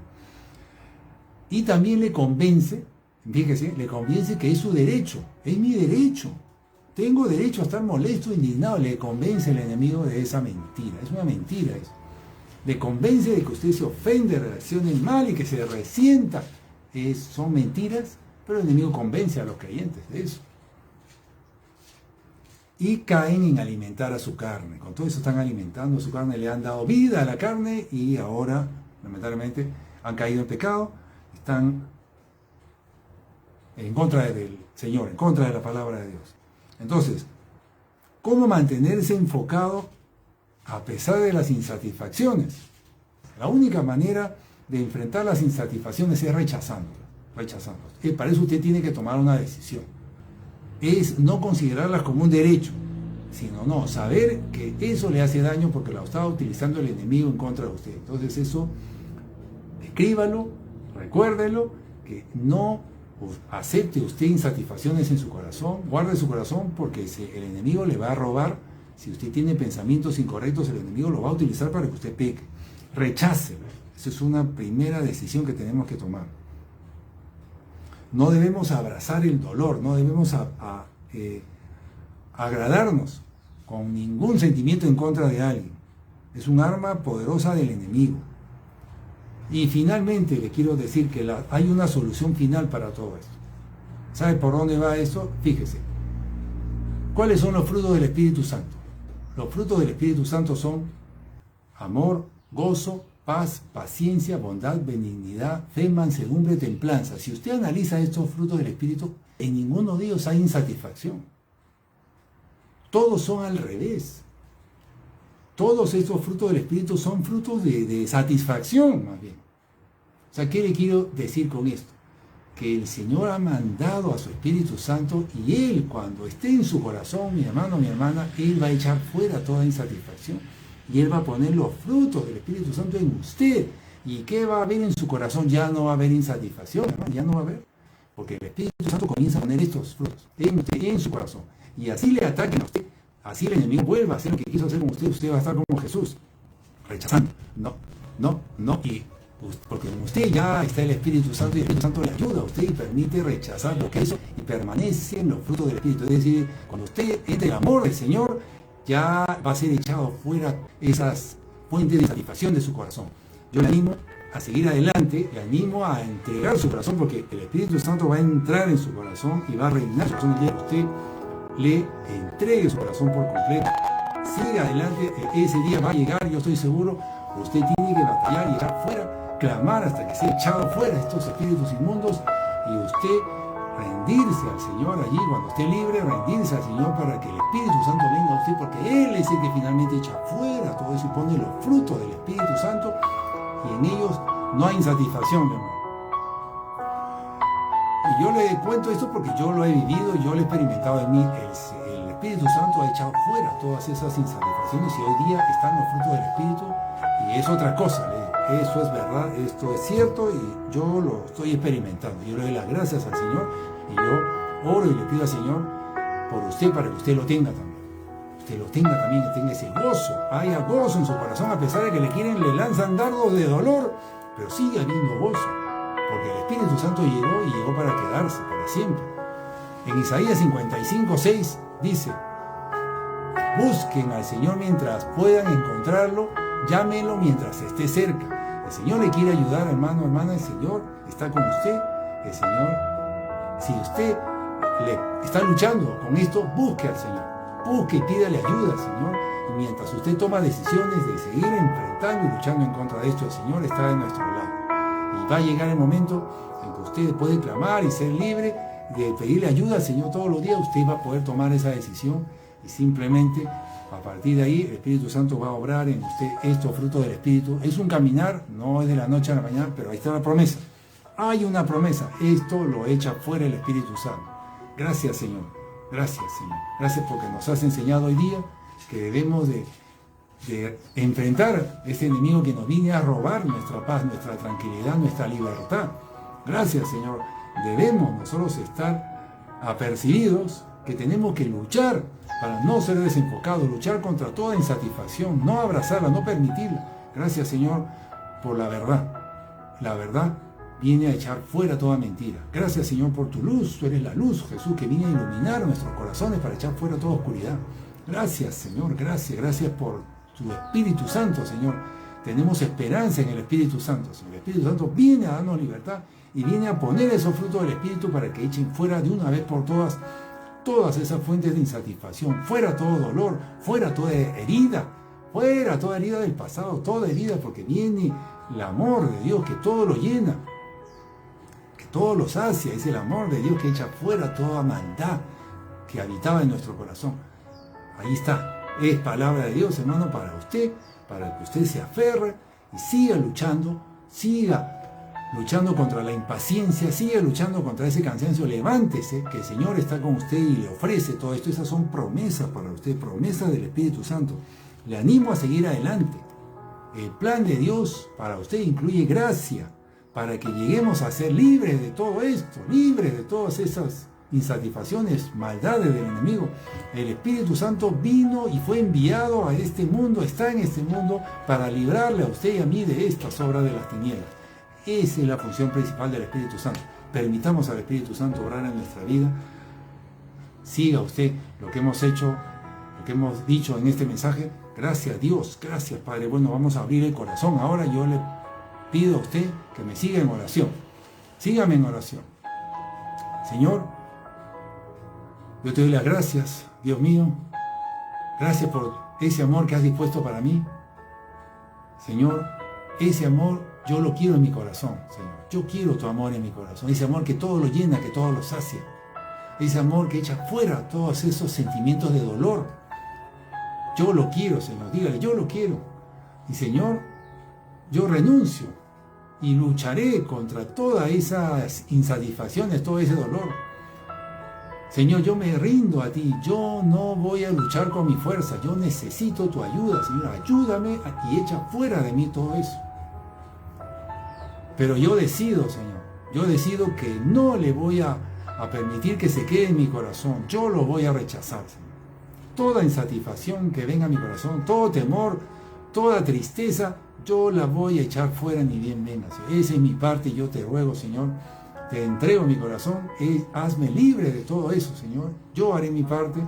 Y también le convence, fíjese, le convence que es su derecho, es mi derecho. Tengo derecho a estar molesto, indignado. Le convence el enemigo de esa mentira. Es una mentira eso. Le convence de que usted se ofende, reaccione mal y que se resienta. Son mentiras, pero el enemigo convence a los creyentes de eso. Y caen en alimentar a su carne. Con todo eso están alimentando a su carne, le han dado vida a la carne y ahora, lamentablemente, han caído en pecado. Están en contra del Señor, en contra de la palabra de Dios. Entonces, ¿cómo mantenerse enfocado a pesar de las insatisfacciones? La única manera de enfrentar las insatisfacciones es rechazándolas. Para eso usted tiene que tomar una decisión. Es no considerarlas como un derecho, sino saber que eso le hace daño porque lo está utilizando el enemigo en contra de usted. Entonces eso, escríbalo, recuérdelo, que no acepte usted insatisfacciones en su corazón, guarde su corazón porque el enemigo le va a robar. Si usted tiene pensamientos incorrectos, el enemigo lo va a utilizar para que usted peque. Rechácelo. Esa es una primera decisión que tenemos que tomar. No debemos abrazar el dolor, no debemos agradarnos con ningún sentimiento en contra de alguien. Es un arma poderosa del enemigo. Y finalmente le quiero decir que hay una solución final para todo esto. ¿Sabe por dónde va esto? Fíjese. ¿Cuáles son los frutos del Espíritu Santo? Los frutos del Espíritu Santo son amor, gozo, paz, paciencia, bondad, benignidad, fe, mansedumbre, templanza. Si usted analiza estos frutos del Espíritu, en ninguno de ellos hay insatisfacción. Todos son al revés. Todos estos frutos del Espíritu son frutos de satisfacción, más bien. O sea, ¿qué le quiero decir con esto? Que el Señor ha mandado a su Espíritu Santo y Él, cuando esté en su corazón, mi hermano, mi hermana, Él va a echar fuera toda insatisfacción. Y Él va a poner los frutos del Espíritu Santo en usted. ¿Y qué va a haber en su corazón? Ya no va a haber insatisfacción, hermano, ya no va a haber. Porque el Espíritu Santo comienza a poner estos frutos en usted, en su corazón. Y así le ataquen a usted. Así el enemigo vuelva a hacer lo que quiso hacer con usted. Usted va a estar como Jesús, rechazando. No. Y porque en usted ya está el Espíritu Santo y el Espíritu Santo le ayuda a usted y permite rechazar lo que hizo y permanece en los frutos del Espíritu. Es decir, cuando usted entre el amor del Señor, ya va a ser echado fuera esas fuentes de satisfacción de su corazón. Yo le animo a seguir adelante, le animo a entregar su corazón porque el Espíritu Santo va a entrar en su corazón y va a reinar su corazón el día que usted le entregue su corazón por completo. Siga adelante, ese día va a llegar, yo estoy seguro. Usted tiene que batallar y echar fuera, clamar hasta que sea echado fuera estos espíritus inmundos y usted rendirse al Señor allí cuando esté libre, rendirse al Señor para que el Espíritu Santo venga a usted, porque Él es el que finalmente echa fuera todo eso y pone los frutos del Espíritu Santo y en ellos no hay insatisfacción, mi hermano. Y yo le cuento esto porque yo lo he vivido, yo lo he experimentado en mí. El Espíritu Santo ha echado fuera todas esas insatisfacciones y hoy día están los frutos del Espíritu y es otra cosa. Eso es verdad, esto es cierto y yo lo estoy experimentando. Yo le doy las gracias al Señor y yo oro y le pido al Señor por usted para que usted lo tenga también. Usted lo tenga también, que tenga ese gozo, haya gozo en su corazón a pesar de que le lanzan dardos de dolor, pero sigue habiendo gozo. Porque el Espíritu Santo llegó para quedarse, para siempre. En Isaías 55:6 dice: busquen al Señor mientras puedan encontrarlo, llámenlo mientras esté cerca. El Señor le quiere ayudar, hermano, hermana, el Señor está con usted. El Señor, si usted le está luchando con esto, busque al Señor. Busque y pídale ayuda al Señor. Y mientras usted toma decisiones de seguir enfrentando y luchando en contra de esto, el Señor está de nuestro lado. Y va a llegar el momento en que usted puede clamar y ser libre de pedirle ayuda al Señor todos los días. Usted va a poder tomar esa decisión y simplemente a partir de ahí el Espíritu Santo va a obrar en usted estos frutos del Espíritu. Es un caminar, no es de la noche a la mañana, pero ahí está la promesa. Hay una promesa, esto lo echa fuera el Espíritu Santo. Gracias, Señor. Gracias, Señor. Gracias porque nos has enseñado hoy día que debemos de enfrentar este enemigo que nos viene a robar nuestra paz, nuestra tranquilidad, nuestra libertad. Gracias, Señor. debemos nosotros estar apercibidos que tenemos que luchar para no ser desenfocados, luchar contra toda insatisfacción, no abrazarla, no permitirla. Gracias, Señor, por la verdad. La verdad viene a echar fuera toda mentira. Gracias, Señor, por tu luz. Tú eres la luz, Jesús, que viene a iluminar nuestros corazones para echar fuera toda oscuridad. Gracias, Señor, gracias por tu Espíritu Santo, Señor. Tenemos esperanza en el Espíritu Santo, Señor. El Espíritu Santo viene a darnos libertad y viene a poner esos frutos del Espíritu para que echen fuera de una vez por todas esas fuentes de insatisfacción, fuera todo dolor, fuera toda herida del pasado, toda herida, porque viene el amor de Dios que todo lo llena, que todo lo sacia. Es el amor de Dios que echa fuera toda maldad que habitaba en nuestro corazón. Ahí está, es palabra de Dios, hermano, para usted, para que usted se aferre y siga luchando contra la impaciencia, siga luchando contra ese cansancio. Levántese, que el Señor está con usted y le ofrece todo esto. Esas son promesas para usted, promesas del Espíritu Santo. Le animo a seguir adelante. El plan de Dios para usted incluye gracia, para que lleguemos a ser libres de todo esto, libres de todas esas insatisfacciones, maldades del enemigo. El Espíritu Santo vino y fue enviado a este mundo, está en este mundo para librarle a usted y a mí de estas obras de las tinieblas. Esa es la función principal del Espíritu Santo. Permitamos al Espíritu Santo obrar en nuestra vida. Siga usted lo que hemos hecho, lo que hemos dicho en este mensaje. Gracias Dios, gracias Padre. Bueno, vamos a abrir el corazón. Ahora yo le pido a usted que me siga en oración. Sígame en oración. Señor, yo te doy las gracias, Dios mío. Gracias por ese amor que has dispuesto para mí. Señor, ese amor yo lo quiero en mi corazón, Señor. Yo quiero tu amor en mi corazón. Ese amor que todo lo llena, que todo lo sacia. Ese amor que echa fuera todos esos sentimientos de dolor. Yo lo quiero, Señor. Dígale, yo lo quiero. Y Señor, yo renuncio y lucharé contra todas esas insatisfacciones, todo ese dolor. Señor, yo me rindo a ti. Yo no voy a luchar con mi fuerza. Yo necesito tu ayuda, Señor. Ayúdame y echa fuera de mí todo eso. Pero yo decido, Señor. Yo decido que no le voy a permitir que se quede en mi corazón. Yo lo voy a rechazar, Señor. Toda insatisfacción que venga a mi corazón, todo temor, toda tristeza, yo la voy a echar fuera ni bien venga, Señor. Esa es mi parte y yo te ruego, Señor. Te entrego mi corazón, hazme libre de todo eso, Señor. Yo haré mi parte.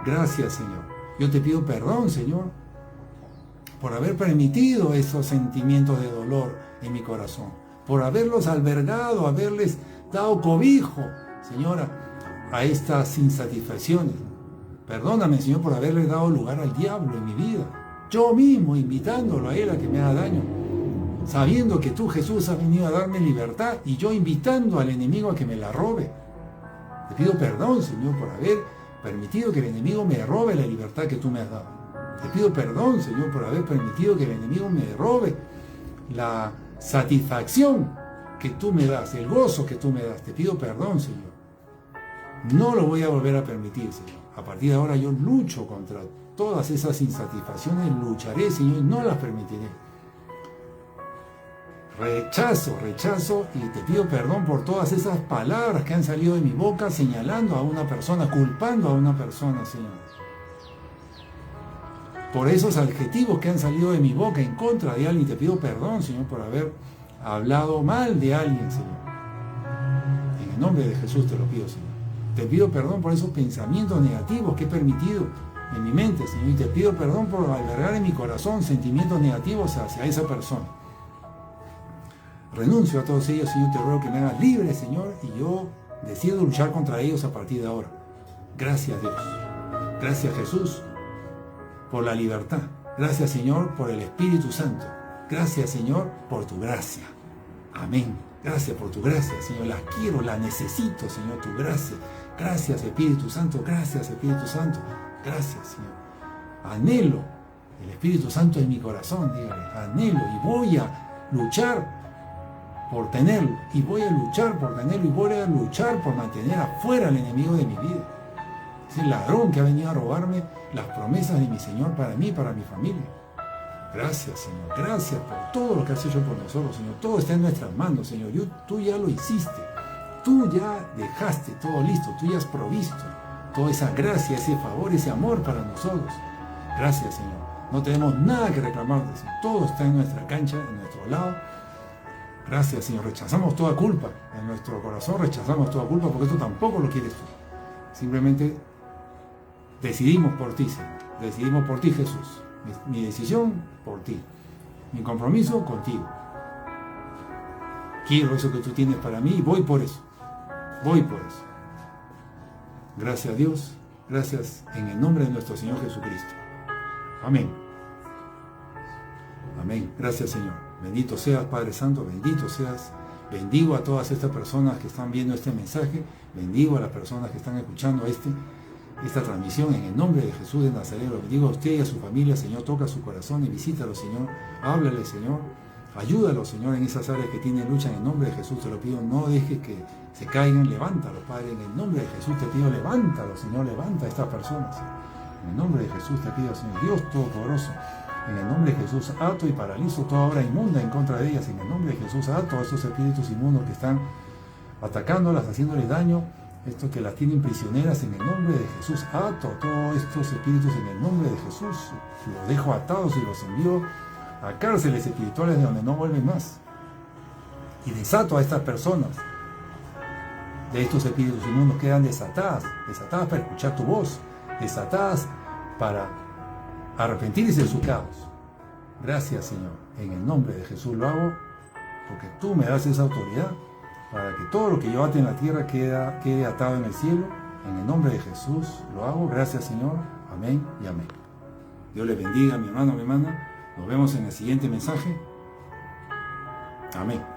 Gracias, Señor. Yo te pido perdón, Señor, por haber permitido esos sentimientos de dolor en mi corazón, por haberlos albergado, haberles dado cobijo, Señora, a estas insatisfacciones. Perdóname, Señor, por haberle dado lugar al diablo en mi vida. Yo mismo invitándolo a él a que me haga daño. Sabiendo que tú, Jesús, has venido a darme libertad y yo invitando al enemigo a que me la robe. Te pido perdón, Señor, por haber permitido que el enemigo me robe la libertad que tú me has dado. Te pido perdón, Señor, por haber permitido que el enemigo me robe la satisfacción que tú me das, el gozo que tú me das. Te pido perdón, Señor. No lo voy a volver a permitir, Señor. A partir de ahora yo lucho contra todas esas insatisfacciones, lucharé, Señor, y no las permitiré. Rechazo y te pido perdón por todas esas palabras que han salido de mi boca señalando a una persona, culpando a una persona, Señor. Por esos adjetivos que han salido de mi boca en contra de alguien, te pido perdón, Señor, por haber hablado mal de alguien, Señor. En el nombre de Jesús te lo pido, Señor. Te pido perdón por esos pensamientos negativos que he permitido en mi mente, Señor. Y te pido perdón por albergar en mi corazón sentimientos negativos hacia esa persona. Renuncio a todos ellos, Señor, te ruego que me hagas libre, Señor, y yo decido luchar contra ellos a partir de ahora. Gracias, Dios. Gracias, Jesús, por la libertad. Gracias, Señor, por el Espíritu Santo. Gracias, Señor, por tu gracia. Amén. Gracias por tu gracia, Señor. La quiero, la necesito, Señor, tu gracia. Gracias, Espíritu Santo. Gracias, Espíritu Santo. Gracias, Señor. Anhelo el Espíritu Santo en mi corazón, dígale. Anhelo y voy a luchar por tenerlo, y voy a luchar por tenerlo, y voy a luchar por mantener afuera al enemigo de mi vida. Es el ladrón que ha venido a robarme las promesas de mi Señor para mí, para mi familia. Gracias, Señor. Gracias por todo lo que has hecho por nosotros, Señor. Todo está en nuestras manos, Señor. Tú ya lo hiciste. tú ya dejaste todo listo, tú ya has provisto toda esa gracia, ese favor, ese amor para nosotros. Gracias, Señor. No tenemos nada que reclamar de eso. Todo está en nuestra cancha, en nuestro lado. Gracias, Señor. Rechazamos toda culpa. En nuestro corazón rechazamos toda culpa porque esto tampoco lo quieres tú. Simplemente decidimos por ti, Señor. Decidimos por ti, Jesús. Mi decisión por ti. Mi compromiso contigo. Quiero eso que tú tienes para mí y voy por eso. Voy por eso. Gracias a Dios. Gracias en el nombre de nuestro Señor Jesucristo. Amén. Amén. Gracias, Señor. Bendito seas, Padre Santo. Bendito seas. Bendigo a todas estas personas que están viendo este mensaje. Bendigo a las personas que están escuchando esta transmisión en el nombre de Jesús de Nazaret. Lo bendigo a usted y a su familia, Señor. Toca su corazón y visítalo, Señor. Háblale, Señor. Ayúdalo, Señor, en esas áreas que tienen lucha. En el nombre de Jesús te lo pido. No dejes que se caigan. Levántalo, Padre. En el nombre de Jesús te pido. Levántalo, Señor. Levanta a estas personas. En el nombre de Jesús te pido, Señor. Dios Todopoderoso. En el nombre de Jesús ato y paralizo toda obra inmunda en contra de ellas. En el nombre de Jesús ato a estos espíritus inmundos que están atacándolas, haciéndoles daño. Estos que las tienen prisioneras, en el nombre de Jesús ato a todos estos espíritus en el nombre de Jesús. Los dejo atados y los envío a cárceles espirituales de donde no vuelven más. Y desato a estas personas de estos espíritus inmundos. Quedan desatadas para escuchar tu voz, desatadas para arrepentirse de sus pecados. Gracias, Señor. En el nombre de Jesús lo hago, porque tú me das esa autoridad para que todo lo que yo ate en la tierra quede atado en el cielo. En el nombre de Jesús lo hago. Gracias, Señor. Amén y amén. Dios les bendiga, mi hermano, mi hermana. Nos vemos en el siguiente mensaje. Amén.